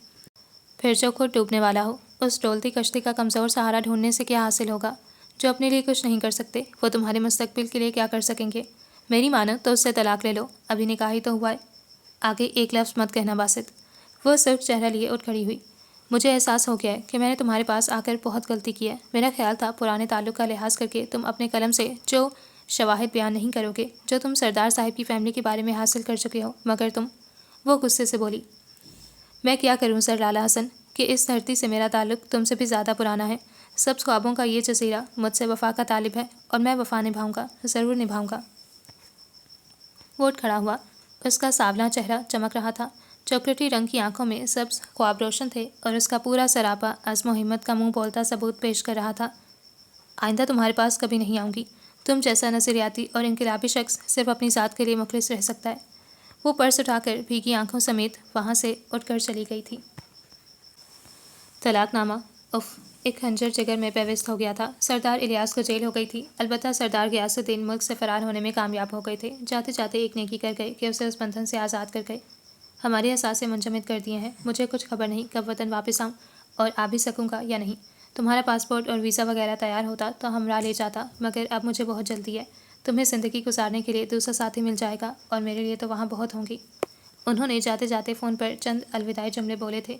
پھر جو خود ڈوبنے والا ہو، اس ڈولتی کشتی کا کمزور سہارا ڈھونڈنے سے کیا حاصل ہوگا؟ جو اپنے لیے کچھ نہیں کر سکتے، وہ تمہارے مستقبل کے لیے کیا کر سکیں گے؟ میری مانو تو اس سے طلاق لے لو، ابھی نکاح ہی تو ہوا ہے۔ آگے ایک لفظ مت کہنا باسط۔ وہ سرخ چہرہ لیے اٹھ کھڑی ہوئی۔ مجھے احساس ہو گیا ہے کہ میں نے تمہارے پاس آ کر بہت غلطی کی ہے۔ میرا خیال تھا پرانے تعلق کا لحاظ کر کے تم اپنے قلم سے جو شواہد بیان نہیں کرو گے جو تم سردار صاحب کی فیملی کے بارے میں حاصل کر چکے ہو، مگر تم… وہ غصے سے بولی، میں کیا کروں سر لالا حسن کہ اس دھرتی سے میرا تعلق تم سے بھی زیادہ پرانا ہے۔ سبز خوابوں کا یہ جزیرہ مجھ سے وفا کا طالب ہے اور میں وفا نبھاؤں گا، ضرور نبھاؤں گا۔ وہ اٹھ کھڑا ہوا۔ اس کا سانولا چہرہ چمک رہا تھا، چاکلیٹی رنگ کی آنکھوں میں سبز خواب روشن تھے اور اس کا پورا سراپا عزم و ہمت کا منہ بولتا ثبوت پیش کر رہا تھا۔ آئندہ تمہارے پاس کبھی نہیں آؤں گی۔ تم جیسا نظریاتی اور انقلابی شخص صرف اپنی ذات کے لیے مخلص رہ سکتا ہے۔ وہ پرس اٹھا کر بھیگی آنکھوں سمیت وہاں سے اٹھ کر چلی گئی تھی۔ طلاق نامہ، اف، ایک خنجر جگر میں پیوست ہو گیا تھا۔ سردار الیاس کو جیل ہو گئی تھی، البتہ سردار غیاث الدین ملک سے فرار ہونے میں کامیاب ہو گئے تھے۔ جاتے جاتے ایک نیکی کر گئے کہ اسے اس بندھن سے آزاد کر گئے۔ ہمارے اثاثے منجمد کر دیے ہیں۔ مجھے کچھ خبر نہیں کب وطن واپس آؤں اور آ بھی سکوں گا یا نہیں۔ تمہارا پاسپورٹ اور ویزا وغیرہ تیار ہوتا تو ہمراہ لے جاتا، مگر اب مجھے بہت جلدی ہے۔ تمہیں زندگی گزارنے کے لیے دوسرا ساتھی مل جائے گا اور میرے لیے تو وہاں بہت ہوں گی۔ انہوں نے جاتے جاتے فون پر چند الوداعی جملے بولے تھے۔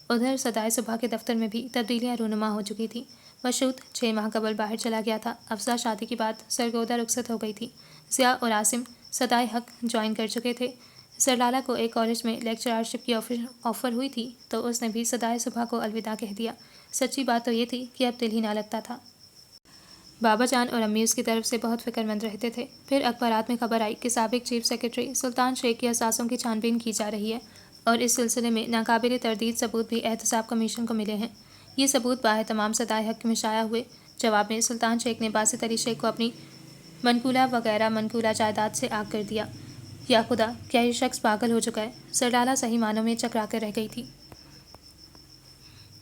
ادھر صدائے صبح کے دفتر میں بھی تبدیلیاں رونما ہو چکی تھیں۔ مشروط 6 ماہ قبل باہر چلا گیا تھا۔ افضل شادی کے بعد سرگودہ رخصت ہو گئی تھی۔ ضیاء اور عاصم صدائے حق جوائن کر چکے تھے۔ سر لالا کو ایک کالج میں لیکچرارشپ کی آفر ہوئی تھی تو اس نے بھی صدائے صبح کو الوداع کہہ دیا۔ سچی بات تو یہ تھی کہ اب دل ہی نہ لگتا تھا۔ بابا جان اور امی اس کی طرف سے بہت فکر مند رہتے تھے۔ پھر اخبارات میں خبر آئی کہ سابق چیف سیکرٹری سلطان شیخ کے اثاثوں کی چھان بین کی جا رہی ہے اور اس سلسلے میں ناقابل تردید ثبوت بھی احتساب کمیشن کو ملے ہیں۔ یہ ثبوت باہتمام صدائے حق میں شائع ہوئے۔ جواب میں سلطان شیخ نے باسط علی شیخ کو اپنی منقولہ وغیرہ منقولہ جائیداد سے آگ کر دیا۔ یا خدا، کیا یہ شخص پاگل ہو چکا ہے؟ سر لالا صحیح معنوں میں چکرا کر رہ گئی تھی۔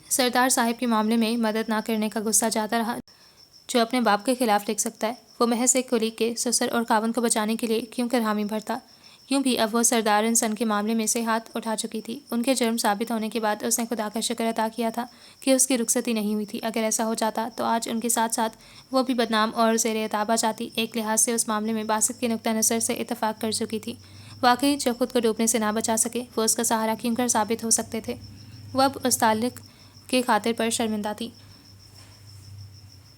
سردار صاحب کے معاملے میں مدد نہ کرنے کا غصہ جاتا رہا۔ جو اپنے باپ کے خلاف لکھ سکتا ہے، وہ محض ایک کلیگ کے سسر اور خاوند کو بچانے کے لیے کیوں کر حامی بھرتا؟ یوں بھی اب وہ سردار انسن کے معاملے میں سے ہاتھ اٹھا چکی تھی۔ ان کے جرم ثابت ہونے کے بعد اس نے خدا کا شکر ادا کیا تھا کہ اس کی رخصتی نہیں ہوئی تھی۔ اگر ایسا ہو جاتا تو آج ان کے ساتھ ساتھ وہ بھی بدنام اور زیر عتاب آ جاتی۔ ایک لحاظ سے اس معاملے میں باسط کے نقطہ نظر سے اتفاق کر چکی تھی۔ واقعی جو خود کو ڈوبنے سے نہ بچا سکے، وہ اس کا سہارا کیوں کر ثابت ہو سکتے تھے؟ وہ اب اس تعلق کے خاطر پر شرمندہ تھی،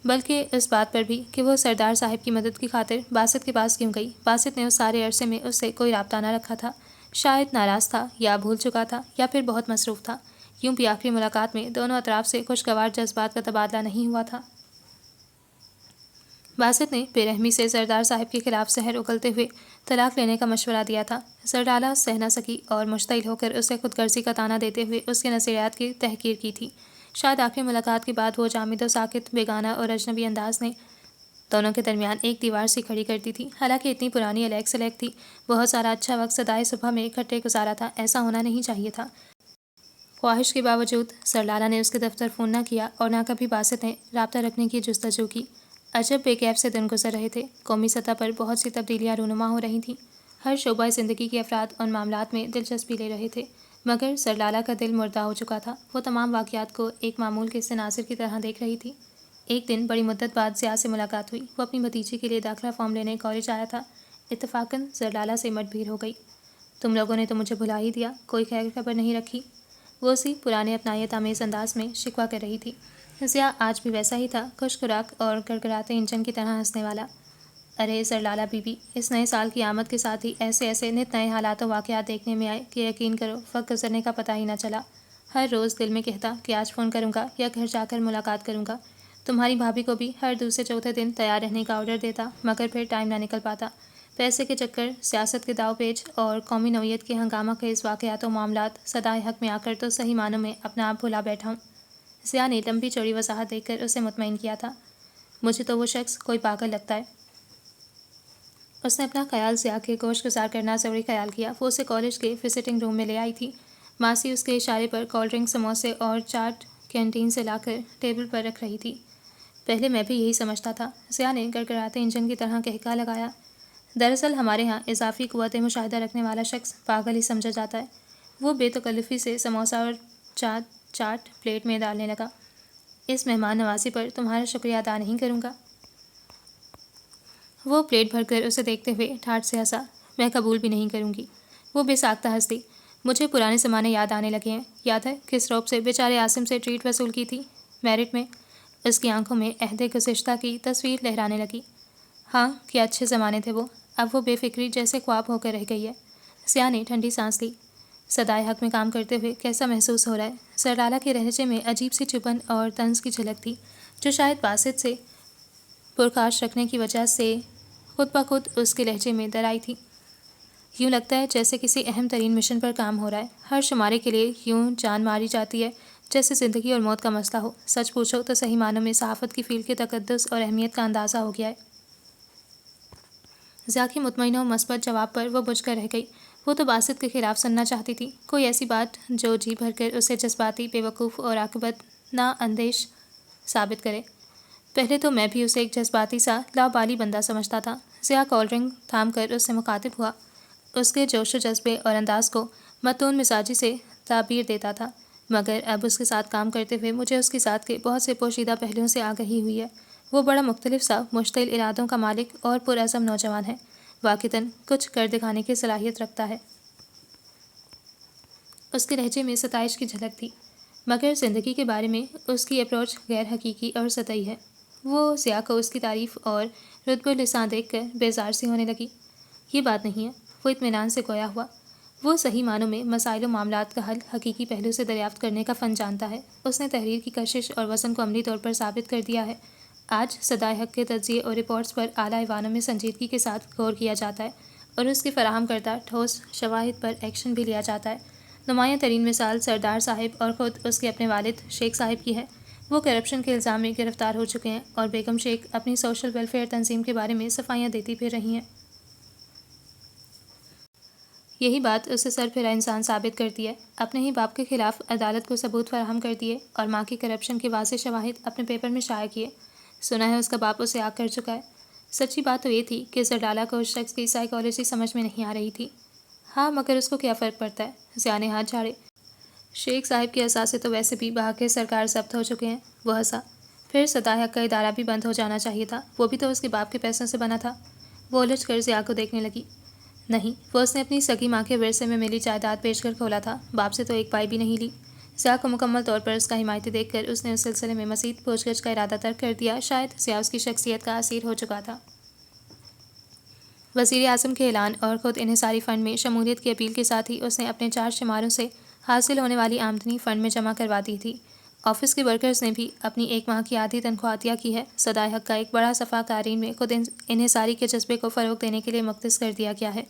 بلکہ اس بات پر بھی کہ وہ سردار صاحب کی مدد کی خاطر باسط کے پاس کیوں گئی۔ باسط نے اس سارے عرصے میں اس سے کوئی رابطہ نہ رکھا تھا۔ شاید ناراض تھا یا بھول چکا تھا یا پھر بہت مصروف تھا۔ یوں بھی آخری ملاقات میں دونوں اطراف سے خوشگوار جذبات کا تبادلہ نہیں ہوا تھا۔ باسط نے بے رحمی سے سردار صاحب کے خلاف زہر اگلتے ہوئے طلاق لینے کا مشورہ دیا تھا۔ سر لالا سہ نہ سکی اور مشتعل ہو کر اسے خود غرضی کا طعنہ دیتے ہوئے اس کے نظریات کی تحقیر کی تھی۔ شاید آخری ملاقات کے بعد وہ جامد و ساکت، بیگانہ اور اجنبی انداز نے دونوں کے درمیان ایک دیوار سی کھڑی کر دی تھی۔ حالانکہ اتنی پرانی الیک سلیک تھی، بہت سارا اچھا وقت صدائے صبح میں اکٹھے گزارا تھا۔ ایسا ہونا نہیں چاہیے تھا۔ خواہش کے باوجود سر لالا نے اس کے دفتر فون نہ کیا اور نہ کبھی باسط نے رابطہ رکھنے کی جستجو کی۔ عجب بے کیف سے دن گزر رہے تھے۔ قومی سطح پر بہت سی تبدیلیاں رونما ہو رہی تھیں۔ ہر شعبہ زندگی کے افراد ان معاملات میں دلچسپی لے رہے تھے، مگر سر لالا کا دل مردہ ہو چکا تھا۔ وہ تمام واقعات کو ایک معمول قصے ناظر کی طرح دیکھ رہی تھی۔ ایک دن بڑی مدت بعد ضیاء سے ملاقات ہوئی۔ وہ اپنی بھتیجی کے لیے داخلہ فارم لینے کالج آیا تھا۔ اتفاقاً سر لالا سے مٹ بھیڑ ہو گئی۔ تم لوگوں نے تو مجھے بھلا ہی دیا، کوئی خیر خبر نہیں رکھی۔ وہ اسی پرانے اپنائیت آمیز انداز میں شکوہ کر رہی تھی۔ ضیاء آج بھی ویسا ہی تھا، خوش خوراک اور گڑگڑاتے انجن کی طرح ہنسنے والا۔ ارے سر لالا بی بی، اس نئے سال کی آمد کے ساتھ ہی ایسے نت نئے حالات و واقعات دیکھنے میں آئے کہ یقین کرو وقت گزرنے کا پتہ ہی نہ چلا۔ ہر روز دل میں کہتا کہ آج فون کروں گا یا گھر جا کر ملاقات کروں گا۔ تمہاری بھابھی کو بھی ہر دوسرے چوتھے دن تیار رہنے کا آرڈر دیتا، مگر پھر ٹائم نہ نکل پاتا۔ پیسے کے چکر، سیاست کے داؤ پیچ اور قومی نوعیت کے ہنگامہ خیز واقعات و معاملات صدائے حق میں آ کر تو صحیح معنوں میں اپنا آپ بھلا بیٹھا ہوں۔ ضیاء نے لمبی چوڑی وضاحت دے کر اسے مطمئن کیا تھا۔ مجھے تو وہ شخص کوئی پاگل لگتا ہے۔ اس نے اپنا خیال ضیاء کے گوش گزار کرنا ضروری خیال کیا۔ وہ اسے کالج کے وزٹنگ روم میں لے آئی تھی۔ ماسی اس کے اشارے پر کولڈ ڈرنک، سموسے اور چاٹ کینٹین سے لا کر ٹیبل پر رکھ رہی تھی۔ پہلے میں بھی یہی سمجھتا تھا، ضیاء نے گڑگڑاتے انجن کی طرح کہکا لگایا۔ دراصل ہمارے ہاں اضافی قوت مشاہدہ رکھنے والا شخص پاگل ہی سمجھا جاتا ہے۔ وہ بے تکلفی سے سموسہ اور چاٹ پلیٹ میں ڈالنے لگا۔ اس مہمان نوازی پر تمہارا شکریہ ادا نہیں کروں گا۔ وہ پلیٹ بھر کر اسے دیکھتے ہوئے ٹھاٹھ سے ہنسا۔ میں قبول بھی نہیں کروں گی۔ وہ بے ساختہ ہنس دی۔ مجھے پرانے زمانے یاد آنے لگے ہیں۔ یاد ہے کس روب سے بیچارے عاصم سے ٹریٹ وصول کی تھی میرٹ میں؟ اس کی آنکھوں میں عہد گزشتہ کی تصویر لہرانے لگی۔ ہاں، کیا اچھے زمانے تھے وہ۔ اب وہ بے فکری جیسے خواب ہو کر رہ گئی ہے۔ ضیاء نے ٹھنڈی سانس لی۔ صدائے حق میں کام کرتے ہوئے کیسا محسوس ہو رہا ہے؟ سرلالا کے لہجے میں عجیب سی چبھن اور طنز کی جھلک تھی، جو شاید باسط سے پرکاش رکھنے کی وجہ سے خود بخود اس کے لہجے میں در آئی تھی۔ یوں لگتا ہے جیسے کسی اہم ترین مشن پر کام ہو رہا ہے۔ ہر شمارے کے لیے یوں جان ماری جاتی ہے جیسے زندگی اور موت کا مسئلہ ہو۔ سچ پوچھو تو صحیح معنوں میں صحافت کی فیلڈ کے تقدس اور اہمیت کا اندازہ ہو گیا ہے۔ ضیاء کی مطمئنہ و مثبت جواب پر وہ بجھ کر رہ گئی۔ وہ تو باسط کے خلاف سننا چاہتی تھی، کوئی ایسی بات جو جی بھر کر اسے جذباتی، بے وقوف اور عاقبت نا اندیش ثابت کرے۔ پہلے تو میں بھی اسے ایک جذباتی سا لاابالی بندہ سمجھتا تھا۔ ضیاء کولڈ ڈرنک تھام کر اس سے مخاطب ہوا۔ اس کے جوش و جذبے اور انداز کو متون مزاجی سے تعبیر دیتا تھا، مگر اب اس کے ساتھ کام کرتے ہوئے مجھے اس کی ذات کے بہت سے پوشیدہ پہلوؤں سے آگہی ہوئی ہے۔ وہ بڑا مختلف سا مشتعل ارادوں کا مالک اور پرعزم نوجوان ہے۔ واقعتاً کچھ کر دکھانے کی صلاحیت رکھتا ہے۔ اس کے لہجے میں ستائش کی جھلک تھی، مگر زندگی کے بارے میں اس کی اپروچ غیر حقیقی اور سطحی ہے۔ وہ ضیاء کو اس کی تعریف اور رتب لساں دیکھ کر بیزار سی ہونے لگی۔ یہ بات نہیں ہے، وہ اطمینان سے گویا ہوا۔ وہ صحیح معنوں میں مسائل و معاملات کا حل حقیقی پہلو سے دریافت کرنے کا فن جانتا ہے۔ اس نے تحریر کی کشش اور وزن کو عملی طور پر ثابت کر دیا ہے۔ آج صدائے حق کے تجزیے اور رپورٹس پر اعلیٰ ایوانوں میں سنجیدگی کے ساتھ غور کیا جاتا ہے اور اس کے فراہم کردہ ٹھوس شواہد پر ایکشن بھی لیا جاتا ہے۔ نمایاں ترین مثال سردار صاحب اور خود اس کے اپنے والد شیخ صاحب کی ہے۔ وہ کرپشن کے الزام میں گرفتار ہو چکے ہیں اور بیگم شیخ اپنی سوشل ویلفیئر تنظیم کے بارے میں صفائیاں دیتی پھر رہی ہیں۔ یہی بات اسے سر پھرا انسان ثابت کرتی ہے۔ اپنے ہی باپ کے خلاف عدالت کو ثبوت فراہم کر دیے اور ماں کی کرپشن کے واضح شواہد اپنے پیپر میں شائع کیے۔ سنا ہے اس کا باپ اسے آگ کر چکا ہے۔ سچی بات تو یہ تھی کہ سرلالا کو اس شخص کی سائیکالوجی سمجھ میں نہیں آ رہی تھی۔ ہاں، مگر اس کو کیا فرق پڑتا ہے؟ ضیاء نے ہاتھ جھاڑے۔ شیخ صاحب کے اثاثے تو ویسے بھی بحق سرکار ضبط ہو چکے ہیں۔ وہ ہنسا۔ پھر صدائے حق کا ادارہ بھی بند ہو جانا چاہیے تھا، وہ بھی تو اس کے باپ کے پیسوں سے بنا تھا۔ وہ الجھ کر ضیاء کو دیکھنے لگی۔ نہیں، وہ اس نے اپنی سگی ماں کے ورثے میں ملی جائیداد بیچ کر کھولا تھا، باپ سے تو ایک پائی بھی نہیں لی۔ ضیاء کو مکمل طور پر اس کا حمایتی دیکھ کر اس نے اس سلسلے میں مزید پوچھ گچھ کا ارادہ ترک کر دیا۔ شاید ضیاء اس کی شخصیت کا اسیر ہو چکا تھا۔ وزیر اعظم کے اعلان اور خود انحصاری فنڈ میں شمولیت کی اپیل کے ساتھ ہی اس نے اپنے 4 شماروں سے حاصل ہونے والی آمدنی فنڈ میں جمع کروا دی تھی۔ آفس کے ورکرز نے بھی اپنی 1 ماہ کی آدھی تنخواہ عطیہ کی ہے۔ صدائے حق کا ایک بڑا صفحہ قارئین میں خود انحصاری کے جذبے کو فروغ دینے کے لیے مختص کر دیا گیا ہے،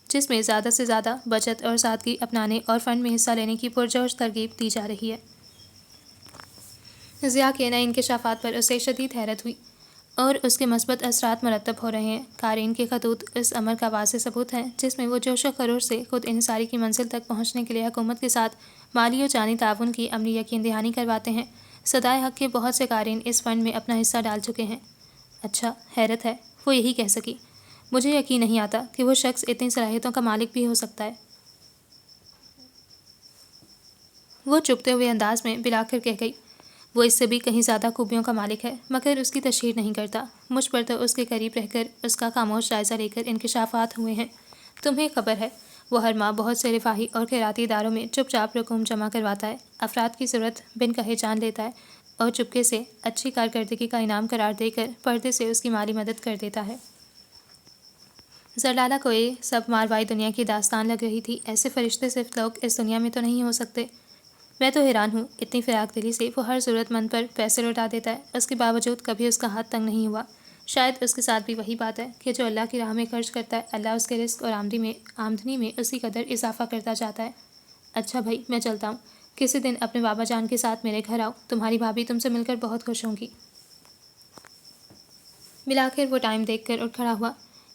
جس میں زیادہ سے زیادہ بچت اور سادگی اپنانے اور فنڈ میں حصہ لینے کی پرجوش ترغیب دی جا رہی ہے۔ ضیاء کے نئے انکشافات پر اسے شدید حیرت ہوئی اور اس کے مثبت اثرات مرتب ہو رہے ہیں۔ قارئین کے خطوط اس امر کا واضح ثبوت ہیں، جس میں وہ جوش و خروش سے خود انحصاری کی منزل تک پہنچنے کے لیے حکومت کے ساتھ مالی و جانی تعاون کی عملی یقین دہانی کرواتے ہیں۔ صدائے حق کے بہت سے قارئین اس فنڈ میں اپنا حصہ ڈال چکے ہیں۔ اچھا، حیرت ہے، وہ یہی کہہ سکی۔ مجھے یقین نہیں آتا کہ وہ شخص اتنی صلاحیتوں کا مالک بھی ہو سکتا ہے۔ وہ چپتے ہوئے انداز میں بلا کر کہہ گئی، وہ اس سے بھی کہیں زیادہ خوبیوں کا مالک ہے، مگر اس کی تشہیر نہیں کرتا۔ مجھ پر تو اس کے قریب رہ کر اس کا خاموش جائزہ لے کر انکشافات ہوئے ہیں۔ تمہیں خبر ہے، وہ ہر ماہ بہت سے رفاہی اور خیراتی اداروں میں چپ چاپ رقوم جمع کرواتا ہے، افراد کی ضرورت بن کہے جان لیتا ہے اور چپکے سے اچھی کارکردگی کا انعام قرار دے کر پردے سے اس کی مالی مدد کر دیتا ہے۔ سرلالا کو یہ سب ماروائی دنیا کی داستان لگ رہی تھی۔ ایسے فرشتے صرف لوگ اس دنیا میں تو نہیں ہو سکتے۔ میں تو حیران ہوں، اتنی فراق دلی سے وہ ہر ضرورت مند پر پیسے لوٹا دیتا ہے، اس کے باوجود کبھی اس کا ہاتھ تنگ نہیں ہوا۔ شاید اس کے ساتھ بھی وہی بات ہے کہ جو اللہ کی راہ میں خرچ کرتا ہے، اللہ اس کے رزق اور آمدنی میں اسی قدر اضافہ کرتا جاتا ہے۔ اچھا بھائی، میں چلتا ہوں، کسی دن اپنے بابا جان کے ساتھ میرے گھر آؤ، تمہاری بھابھی تم سے مل کر بہت خوش ہوں گی۔ ملا کر وہ ٹائم دیکھ کر اٹھ کھڑا ہوا۔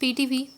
PTV,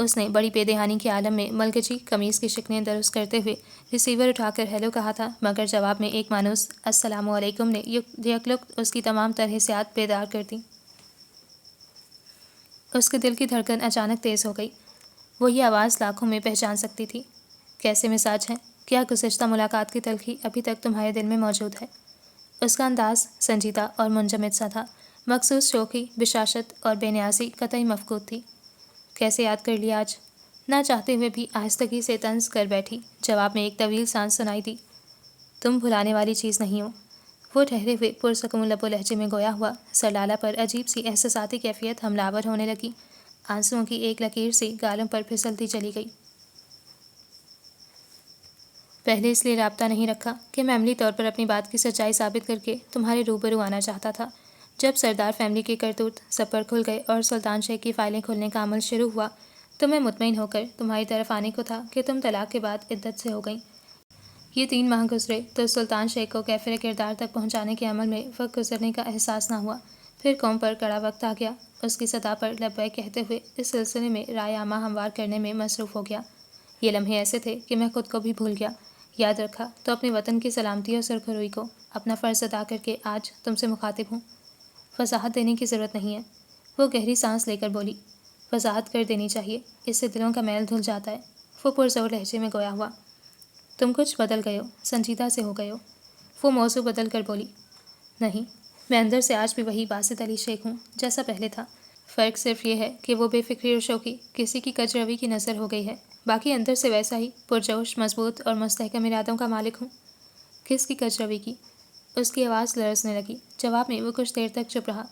اس نے بڑی بے دہانی کے عالم میں ملگجی قمیص کی شکنیں درست کرتے ہوئے ریسیور اٹھا کر ہیلو کہا تھا، مگر جواب میں ایک مانوس السلام علیکم نے یکلخت اس کی تمام تر حسیات بیدار کر دیں۔ اس کے دل کی دھڑکن اچانک تیز ہو گئی۔ وہ یہ آواز لاکھوں میں پہچان سکتی تھی۔ کیسے مزاج ہیں؟ کیا گزشتہ ملاقات کی تلخی ابھی تک تمہارے دل میں موجود ہے؟ اس کا انداز سنجیدہ اور منجمد سا تھا، مخصوص شوخی، بشاشت اور بے نیازی قطعی مفقود تھی۔ کیسے یاد کر لیا آج؟ نہ چاہتے ہوئے بھی آہستگی سے طنز کر بیٹھی۔ جواب میں ایک طویل سانس سنائی دی۔ تم بھلانے والی چیز نہیں ہو۔ وہ ٹھہرے ہوئے پرسکون لب و لہجے میں گویا ہوا۔ سر لالا پر عجیب سی احساساتی کیفیت حملہ آور ہونے لگی۔ آنسوؤں کی ایک لکیر سی گالوں پر پھسلتی چلی گئی۔ پہلے اس لیے رابطہ نہیں رکھا کہ میں عملی طور پر اپنی بات کی سچائی ثابت کر کے تمہارے روبرو آنا چاہتا تھا۔ جب سردار فیملی کے کرتوت سب پر کھل گئے اور سلطان شیخ کی فائلیں کھولنے کا عمل شروع ہوا تو میں مطمئن ہو کر تمہاری طرف آنے کو تھا کہ تم طلاق کے بعد عدت سے ہو گئیں۔ یہ 3 ماہ گزرے تو سلطان شیخ کو کیفر کردار تک پہنچانے کے عمل میں وقت گزرنے کا احساس نہ ہوا۔ پھر قوم پر کڑا وقت آ گیا۔ اس کی صدا پر لبیک کہتے ہوئے اس سلسلے میں رائے عامہ ہموار کرنے میں مصروف ہو گیا۔ یہ لمحے ایسے تھے کہ میں خود کو بھی بھول گیا۔ یاد رکھا تو اپنے وطن کی سلامتی اور سرخروئی کو اپنا فرض ادا کر کے آج تم سے مخاطب ہوں۔ وضاحت دینے کی ضرورت نہیں ہے۔ وہ گہری سانس لے کر بولی۔ وضاحت کر دینی چاہیے، اس سے دلوں کا میل دھل جاتا ہے۔ وہ پرزور لہجے میں گویا ہوا۔ تم کچھ بدل گئے ہو، سنجیدہ سے ہو گئے ہو۔ وہ موضوع بدل کر بولی۔ نہیں، میں اندر سے آج بھی وہی باسط علی شیخ ہوں جیسا پہلے تھا۔ فرق صرف یہ ہے کہ وہ بے فکری اور شوقی کسی کی کج روی کی نظر ہو گئی ہے، باقی اندر سے ویسا ہی پرجوش، مضبوط اور مستحکم ارادوں کا مالک ہوں۔ کس کی کج روی کی؟ اس کی آواز لرزنے لگی۔ جواب میں وہ کچھ دیر تک چپ رہا۔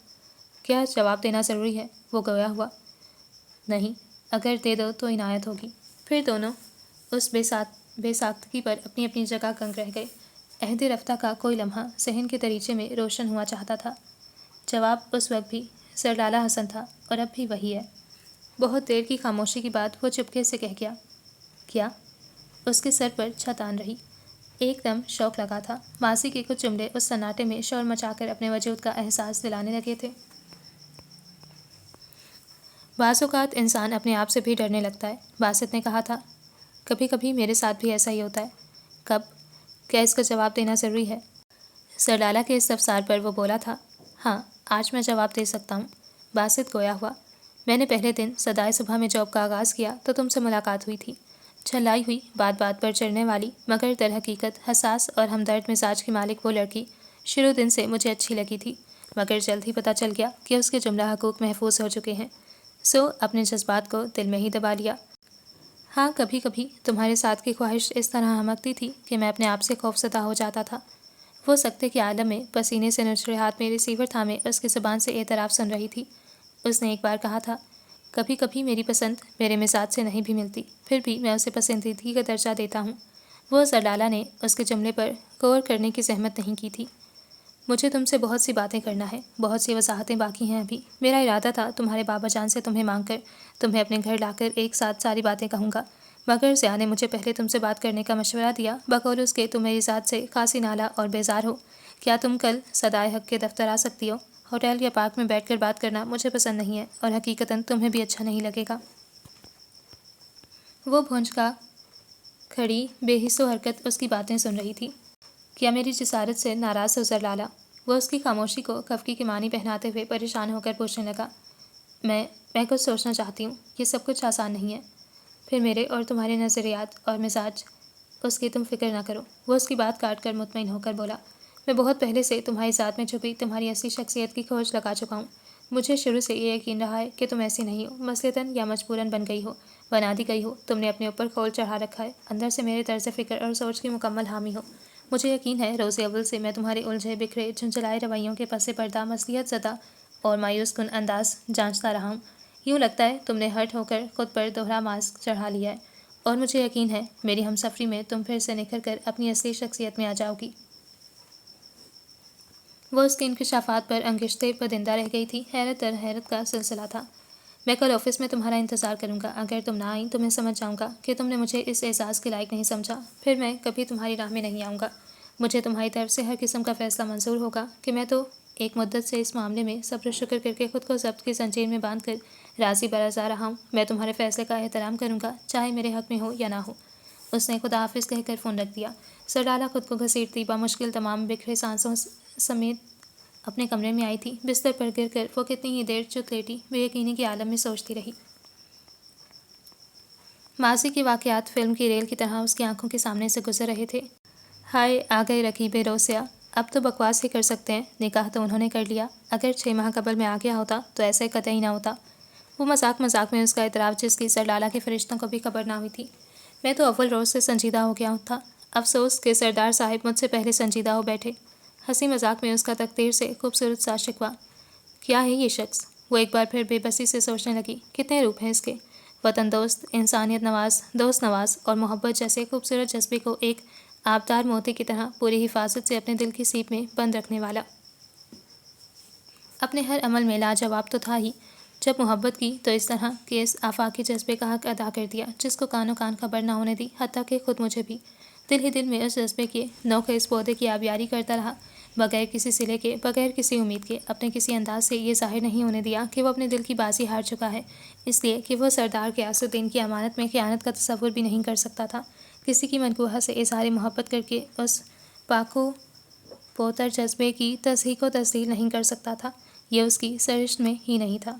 کیا جواب دینا ضروری ہے؟ وہ گویا ہوا۔ نہیں، اگر دے دو تو عنایت ہوگی۔ پھر دونوں اس بے ساختگی پر اپنی اپنی جگہ گنگ رہ گئے۔ عہد رفتہ کا کوئی لمحہ صحن کے دریچے میں روشن ہوا چاہتا تھا۔ جواب اس وقت بھی سر لالا حسن تھا اور اب بھی وہی ہے۔ بہت دیر کی خاموشی کے بعد وہ چپکے سے کہہ گیا۔ کیا؟ اس کے سر پر چھت آن رہی۔ ایک دم شوق لگا تھا۔ ماضی کے کچھ جملے اس سناٹے میں شور مچا کر اپنے وجود کا احساس دلانے لگے تھے۔ بعض اوقات انسان اپنے آپ سے بھی ڈرنے لگتا ہے، باسط نے کہا تھا۔ کبھی کبھی میرے ساتھ بھی ایسا ہی ہوتا ہے۔ کب؟ کیا اس کا جواب دینا ضروری ہے؟ سر لالا کے استفسار پر وہ بولا تھا۔ ہاں، آج میں جواب دے سکتا ہوں۔ باسط گویا ہوا۔ میں نے پہلے دن صدائے صبح میں جاب کا آغاز کیا تو تم سے ملاقات ہوئی تھی۔ چھلائی ہوئی، بات بات پر چڑھنے والی، مگر در حقیقت حساس اور ہمدرد مزاج کی مالک وہ لڑکی شروع دن سے مجھے اچھی لگی تھی، مگر جلد ہی پتہ چل گیا کہ اس کے جملہ حقوق محفوظ ہو چکے ہیں، سو اپنے جذبات کو دل میں ہی دبا لیا۔ ہاں، کبھی کبھی تمہارے ساتھ کی خواہش اس طرح ہمکتی تھی کہ میں اپنے آپ سے خوفزدہ ہو جاتا تھا۔ وہ سکتے کے عالم میں پسینے سے نچھڑے ہاتھ میں ریسیور تھامے اس کی زبان سے اعتراف سن رہی تھی۔ اس نے ایک بار کہا تھا، کبھی کبھی میری پسند میرے مزاج سے نہیں بھی ملتی، پھر بھی میں اسے پسندیدگی کا درجہ دیتا ہوں۔ وہ سر لالا نے اس کے جملے پر غور کرنے کی زحمت نہیں کی تھی۔ مجھے تم سے بہت سی باتیں کرنا ہے، بہت سی وضاحتیں باقی ہیں ابھی۔ میرا ارادہ تھا تمہارے بابا جان سے تمہیں مانگ کر تمہیں اپنے گھر لا کر ایک ساتھ ساری باتیں کہوں گا، مگر ضیاء نے مجھے پہلے تم سے بات کرنے کا مشورہ دیا، بقول اس کے تم میری ذات سے خاصی نالا اور بیزار ہو۔ کیا تم کل صدائے حق کے دفتر آ سکتی ہو؟ ہوٹل یا پارک میں بیٹھ کر بات کرنا مجھے پسند نہیں ہے اور حقیقتاً تمہیں بھی اچھا نہیں لگے گا۔ وہ بھونجکا کھڑی بے حس و حرکت اس کی باتیں سن رہی تھی۔ کیا میری جسارت سے ناراض ہو سر لالا؟ وہ اس کی خاموشی کو خفگی کے معنی پہناتے ہوئے پریشان ہو کر پوچھنے لگا۔ میں کچھ سوچنا چاہتی ہوں، یہ سب کچھ آسان نہیں ہے۔ پھر میرے اور تمہارے نظریات اور مزاج، اس کی تم فکر نہ کرو۔ وہ اس کی بات کاٹ کر مطمئن ہو کر بولا۔ میں بہت پہلے سے تمہاری ذات میں چھپی تمہاری اصلی شخصیت کی کھوج لگا چکا ہوں۔ مجھے شروع سے یہ یقین رہا ہے کہ تم ایسی نہیں ہو، مثلاً یا مجبوراً بن گئی ہو، بنا دی گئی ہو، تم نے اپنے اوپر خول چڑھا رکھا ہے، اندر سے میرے طرز فکر اور سوچ کی مکمل حامی ہو۔ مجھے یقین ہے روز اول سے میں تمہارے الجھے بکھرے جھنجھلائے رویوں کے پس پردہ مصلحت زدہ اور مایوس کن انداز جانچتا رہا ہوں۔ یوں لگتا ہے تم نے ہٹ ہو کر خود پر دوہرا ماسک چڑھا لیا ہے، اور مجھے یقین ہے میری ہم سفری میں تم پھر سے نکھر کر اپنی اصلی شخصیت میں آ جاؤ گی۔ وہ اس کے انکشافات پر انگشتے بدندہ رہ گئی تھی۔ حیرت در حیرت کا سلسلہ تھا۔ میں کل آفس میں تمہارا انتظار کروں گا۔ اگر تم نہ آئیں تو میں سمجھ جاؤں گا کہ تم نے مجھے اس اعزاز کے لائق نہیں سمجھا، پھر میں کبھی تمہاری راہ میں نہیں آؤں گا۔ مجھے تمہاری طرف سے ہر قسم کا فیصلہ منظور ہوگا کہ میں تو ایک مدت سے اس معاملے میں صبر و شکر کر کے خود کو ضبط کی زنجیر میں باندھ کر راضی برسا رہا ہوں، میں تمہارے فیصلے کا احترام کروں گا، چاہے میرے حق میں ہو یا نہ ہو۔ اس نے خدا حافظ کہہ کر فون رکھ دیا۔ سرڈالا خود کو گھسیٹتی بمشکل تمام بکھرے سانسوں سمیت اپنے کمرے میں آئی تھی۔ بستر پر گر کر وہ کتنی ہی دیر چت لیٹی بے یقینی کے عالم میں سوچتی رہی۔ ماضی کے واقعات فلم کی ریل کی طرح اس کی آنکھوں کے سامنے سے گزر رہے تھے۔ ہائے آ گئے رقیب روسیا، اب تو بکواس ہی کر سکتے ہیں، نکاح تو انہوں نے کر لیا، اگر 6 ماہ قبل میں آ گیا ہوتا تو ایسا قطعی نہ ہوتا۔ وہ مذاق مذاق میں اس کا اعتراف جس کی سرڈالا کے فرشتوں کو بھی خبر نہ ہوئی تھی۔ میں تو اول روز سے سنجیدہ ہو گیا تھا، افسوس کہ سردار صاحب مجھ سے پہلے سنجیدہ ہو بیٹھے۔ ہنسی مذاق میں اس کا تقدیر سے خوبصورت سا شکوہ، کیا ہے یہ شخص؟ وہ ایک بار پھر بے بسی سے سوچنے لگی، کتنے روپ ہیں اس کے، وطن دوست، انسانیت نواز، دوست نواز اور محبت جیسے خوبصورت جذبے کو ایک آبدار موتی کی طرح پوری حفاظت سے اپنے دل کی سیپ میں بند رکھنے والا۔ اپنے ہر عمل میں لاجواب تو تھا ہی، جب محبت کی تو اس طرح کہ اس آفاقی جذبے کا حق ادا کر دیا جس کو کانوں کان خبر نہ ہونے دی، حتیٰ کہ خود مجھے بھی۔ دل ہی دل میں اس جذبے کے نوکے اس پودے کی آبیاری کرتا رہا، بغیر کسی صلے کے، بغیر کسی امید کے، اپنے کسی انداز سے یہ ظاہر نہیں ہونے دیا کہ وہ اپنے دل کی بازی ہار چکا ہے، اس لیے کہ وہ سردار غیاث الدین کی امانت میں خیانت کا تصور بھی نہیں کر سکتا تھا، کسی کی منقوہ سے اظہار محبت کر کے اس پاک و پوتر جذبے کی تصحیح و تصدیق نہیں کر سکتا تھا، یہ اس کی سرشت میں ہی نہیں تھا۔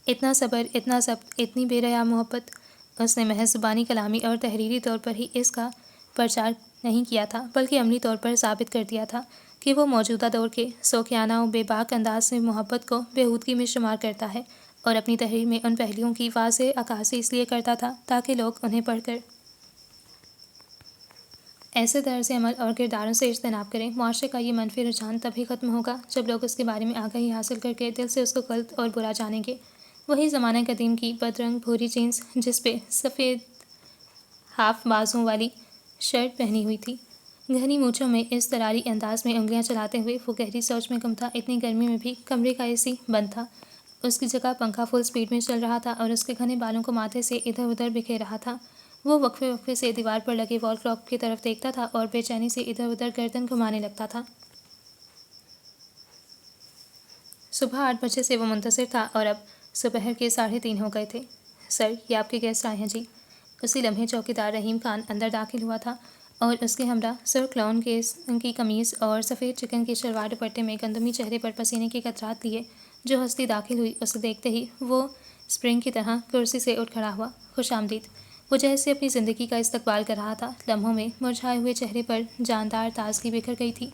اتنا صبر، اتنا ضبط، اتنی بے رحم محبت اس نے محض زبانی کلامی اور تحریری طور پر ہی اس کا پرچار نہیں کیا تھا، بلکہ عملی طور پر ثابت کر دیا تھا کہ وہ موجودہ دور کے سوکھیانہ و بے باک انداز سے محبت کو بےہودگی میں شمار کرتا ہے، اور اپنی تحریر میں ان پہلوؤں کی واضح عکاسی اس لیے کرتا تھا تاکہ لوگ انہیں پڑھ کر ایسے طرز عمل اور کرداروں سے اجتناب کریں۔ معاشرے کا یہ منفی رجحان تبھی ختم ہوگا جب لوگ اس کے بارے میں آگاہی حاصل کر کے دل سے اس کو غلط اور برا جانیں گے۔ وہی زمانہ قدیم کی بدرنگ بھوری جینس جس پہ سفید ہاف بازوں والی شرٹ پہنی ہوئی تھی، گھنی مونچھوں میں اضطراری انداز میں انگلیاں چلاتے ہوئے وہ گہری سوچ میں گم تھا۔ اتنی گرمی میں بھی کمرے کا AC بند تھا، اس کی جگہ پنکھا فل سپیڈ میں چل رہا تھا اور اس کے گھنے بالوں کو ماتھے سے ادھر ادھر بکھیر رہا تھا۔ وہ وقفے وقفے سے دیوار پر لگے وال کلاک کی طرف دیکھتا تھا اور بے چینی سے ادھر ادھر گردن گھمانے لگتا تھا۔ صبح 8 بجے سے وہ منتظر تھا اور اب دوپہر کے 3:30 ہو گئے تھے۔ سر، یہ آپ کے گیسٹ آئے ہیں جی۔ اسی لمحے چوکیدار رحیم خان اندر داخل ہوا تھا اور اس کے ہمراہ سرخ لون کی قمیض اور سفید چکن کے شلوار دوپٹے میں گندمی چہرے پر پسینے کے قطرات لیے جو ہستی داخل ہوئی، اسے دیکھتے ہی وہ اسپرنگ کی طرح کرسی سے اٹھ کھڑا ہوا۔ خوش آمدید۔ وہ جیسے اپنی زندگی کا استقبال کر رہا تھا، لمحوں میں مرجھائے ہوئے چہرے پر جاندار تازگی بکھر گئی تھی۔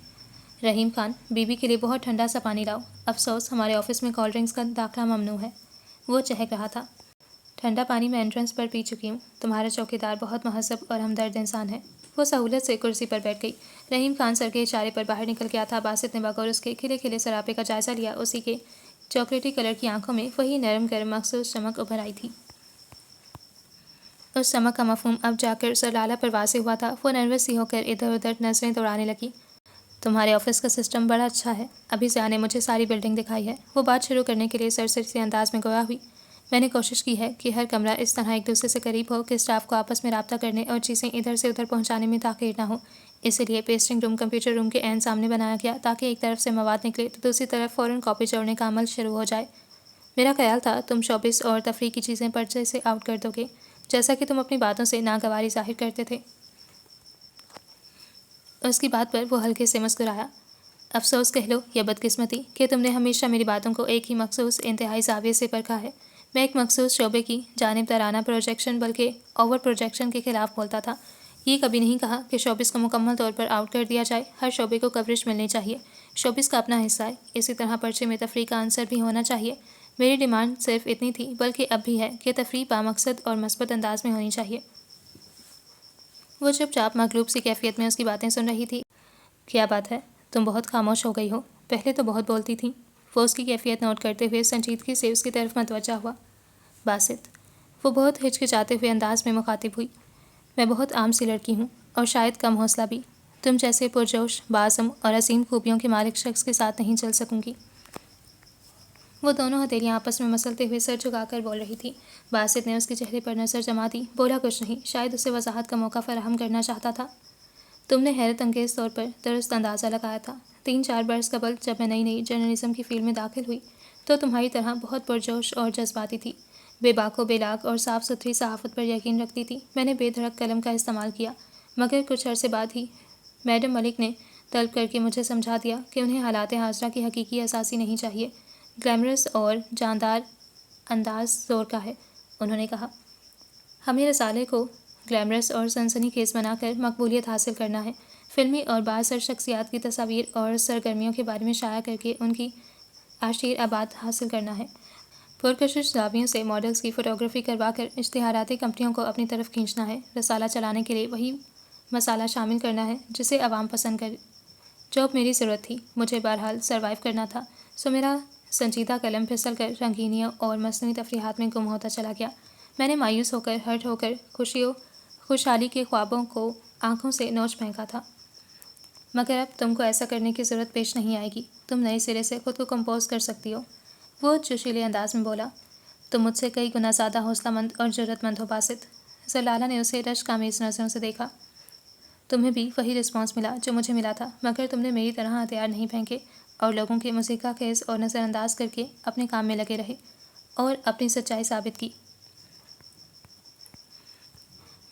رحیم خان، بیوی کے لیے بہت ٹھنڈا سا پانی لاؤ، افسوس ہمارے آفس میں کولڈ ڈرنکس کا داخلہ ممنوع ہے۔ وہ چہک رہا تھا۔ ٹھنڈا پانی میں انٹرنس پر پی چکی ہوں، تمہارا چوکیدار بہت مہذب اور ہمدرد انسان ہے۔ وہ سہولت سے کرسی پر بیٹھ گئی۔ رحیم خان سر کے اشارے پر باہر نکل گیا تھا۔ باسط نے بغور اس کے کھلے کھلے سراپے کا جائزہ لیا، اسی کے چاکلیٹی کلر کی آنکھوں میں وہی نرم گرم مخصوص چمک ابھر آئی تھی۔ اس چمک کا مفہوم اب جا کر سرڈالا پر واضح ہوا تھا۔ وہ نروس سی ہو کر ادھر ادھر نظریں دوڑانے لگی۔ تمہارے آفس کا سسٹم بڑا اچھا ہے، ابھی ضیاء نے مجھے ساری بلڈنگ دکھائی ہے۔ وہ بات شروع کرنے کے لیے سرسری سے انداز میں گویا ہوئی۔ میں نے کوشش کی ہے کہ ہر کمرہ اس طرح ایک دوسرے سے قریب ہو کہ اسٹاف کو آپس میں رابطہ کرنے اور چیزیں ادھر سے ادھر پہنچانے میں تاخیر نہ ہو۔ اسی لیے پیسٹنگ روم کمپیوٹر روم کے عین سامنے بنایا گیا تاکہ ایک طرف سے مواد نکلے تو دوسری طرف فوراً کاپی جوڑنے کا عمل شروع ہو جائے۔ میرا خیال تھا تم شوبز اور تفریح کی چیزیں پرچے سے آؤٹ کر دو گے، جیسا کہ تم اپنی باتوں سے ناگواری ظاہر کرتے تھے۔ اس کی بات پر وہ ہلکے سے مسکرایا۔ افسوس کہہ لو یا بدقسمتی کہ تم نے ہمیشہ میری باتوں کو ایک ہی مخصوص انتہائی زاویے سے پرکھا ہے۔ میں ایک مخصوص شعبے کی جانب دارانہ پروجیکشن بلکہ اوور پروجیکشن کے خلاف بولتا تھا۔ یہ کبھی نہیں کہا کہ شوبز کو مکمل طور پر آؤٹ کر دیا جائے، ہر شعبے کو کوریج ملنی چاہیے، شوبز کا اپنا حصہ ہے، اسی طرح پرچے میں تفریح کا عنصر بھی ہونا چاہیے۔ میری ڈیمانڈ صرف اتنی تھی، بلکہ اب بھی ہے، کہ تفریح بامقصد اور مثبت انداز میں ہونی چاہیے۔ وہ چپ چاپ مغلوب سی کیفیت میں اس کی باتیں سن رہی تھی۔ کیا بات ہے، تم بہت خاموش ہو گئی ہو، پہلے تو بہت بولتی تھیں۔ وہ اس کی کیفیت نوٹ کرتے ہوئے سنجیدگی سے اس کی طرف متوجہ ہوا۔ باسط، وہ بہت ہچکچاتے ہوئے انداز میں مخاطب ہوئی، میں بہت عام سی لڑکی ہوں اور شاید کم حوصلہ بھی، تم جیسے پرجوش، باعزم اور عظیم خوبیوں کے مالک شخص کے ساتھ نہیں چل سکوں گی۔ وہ دونوں ہتھیلیاں آپس میں مسلتے ہوئے سر جھکا کر بول رہی تھی۔ باسط نے اس کے چہرے پر نظر جما دی، بولا کچھ نہیں، شاید اسے وضاحت کا موقع فراہم کرنا چاہتا تھا۔ تم نے حیرت انگیز طور پر درست اندازہ لگایا تھا۔ 3-4 برس قبل جب میں نئی جرنلزم کی فیلڈ میں داخل ہوئی تو تمہاری طرح بہت پرجوش اور جذباتی تھی، بے باک و بے لاگ اور صاف ستھری صحافت پر یقین رکھتی تھی۔ میں نے بے دھڑک قلم کا استعمال کیا، مگر کچھ عرصے بعد ہی میڈم ملک نے طلب کر کے مجھے سمجھا دیا کہ انہیں حالات حاضرہ کی حقیقی عکاسی نہیں چاہیے، گلیمرس اور جاندار انداز زور کا ہے۔ انہوں نے کہا، ہمیں رسالے کو گلیمرس اور سنسنی خیز بنا کر مقبولیت حاصل کرنا ہے، فلمی اور بااثر شخصیات کی تصاویر اور سرگرمیوں کے بارے میں شائع کر کے ان کی عاشیر آباد حاصل کرنا ہے، پرکشش زاویوں سے ماڈلز کی فوٹوگرافی کروا کر اشتہاراتی کمپنیوں کو اپنی طرف کھینچنا ہے، رسالہ چلانے کے لیے وہی مسالہ شامل کرنا ہے جسے عوام پسند کرے۔ جو اب میری ضرورت تھی، مجھے بہرحال سروائیو کرنا تھا، سو میرا سنجیدہ قلم پھسل کر رنگینیوں اور مصنوعی تفریحات میں گم ہوتا چلا گیا۔ میں نے مایوس ہو کر، ہرٹ ہو کر خوشحالی کے خوابوں کو آنکھوں سے نوچ پھینکا تھا۔ مگر اب تم کو ایسا کرنے کی ضرورت پیش نہیں آئے گی، تم نئے سرے سے خود کو کمپوز کر سکتی ہو، وہ جوشیلے انداز میں بولا۔ تم مجھ سے کئی گنا زیادہ حوصلہ مند اور جرأت مند ہو باسط۔ سرلالا نے اسے رشک آمیز نظروں سے دیکھا۔ تمہیں بھی وہی رسپانس ملا جو مجھے ملا تھا، مگر تم نے میری طرح ہتھیار نہیں پھینکے اور لوگوں کے موسیقہ خیز اور نظر انداز کر کے اپنے کام میں لگے رہے اور اپنی سچائی ثابت کی۔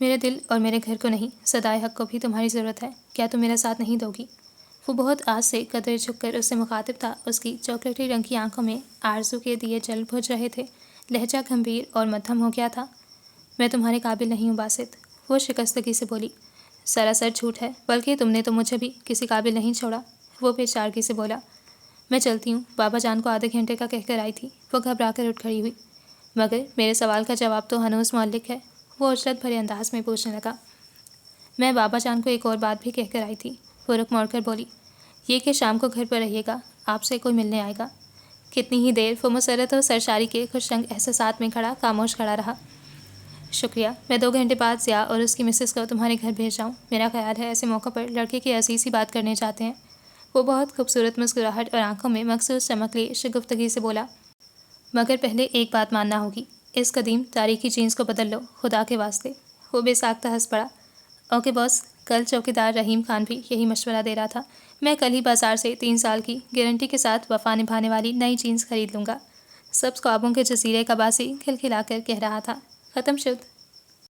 میرے دل اور میرے گھر کو نہیں، صدائے حق کو بھی تمہاری ضرورت ہے، کیا تم میرا ساتھ نہیں دو گی؟ وہ بہت آس سے قدرے جھک کر اس سے مخاطب تھا، اس کی چاکلیٹی رنگ کی آنکھوں میں آرزو کے دیے جل بجھ رہے تھے، لہجہ گمبھیر اور مدھم ہو گیا تھا۔ میں تمہارے قابل نہیں ہوں باسط، وہ شکستگی سے بولی۔ سراسر جھوٹ ہے، بلکہ تم نے تو مجھے بھی کسی قابل نہیں چھوڑا، وہ بے چارگی سے بولا۔ میں چلتی ہوں، بابا جان کو آدھے گھنٹے کا کہہ کر آئی تھی، وہ گھبرا کر اٹھ کھڑی ہوئی۔ مگر میرے سوال کا جواب تو ہنوز معلق ہے، وہ عجلت بھرے انداز میں پوچھنے لگا۔ میں بابا جان کو ایک اور بات بھی کہہ کر آئی تھی، وہ رخ موڑ کر بولی، یہ کہ شام کو گھر پر رہیے گا، آپ سے کوئی ملنے آئے گا۔ کتنی ہی دیر وہ مسرت و سرشاری کے خوش رنگ احساسات میں خاموش کھڑا رہا۔ شکریہ، میں 2 گھنٹے بعد ضیاء اور اس کی مسز کو تمہارے گھر بھیج جاؤں، میرا خیال ہے ایسے موقع پر لڑکے کی عزیز ہی بات کرنے چاہتے ہیں، وہ بہت خوبصورت مسکراہٹ اور آنکھوں میں مخصوص چمک لیے شگفتگی سے بولا۔ مگر پہلے ایک بات ماننا ہوگی، اس قدیم تاریخی جینس کو بدل لو، خدا کے واسطے، وہ بے ساختہ ہنس پڑا۔ اوکے باس، کل چوکیدار رحیم خان بھی یہی مشورہ دے رہا تھا، میں کل ہی بازار سے 3 سال کی گارنٹی کے ساتھ وفا نبھانے والی نئی جینس خرید لوں گا، سبز خوابوں کے جزیرے کا باسی کھلکھلا کر کہہ رہا تھا۔ ختم شد۔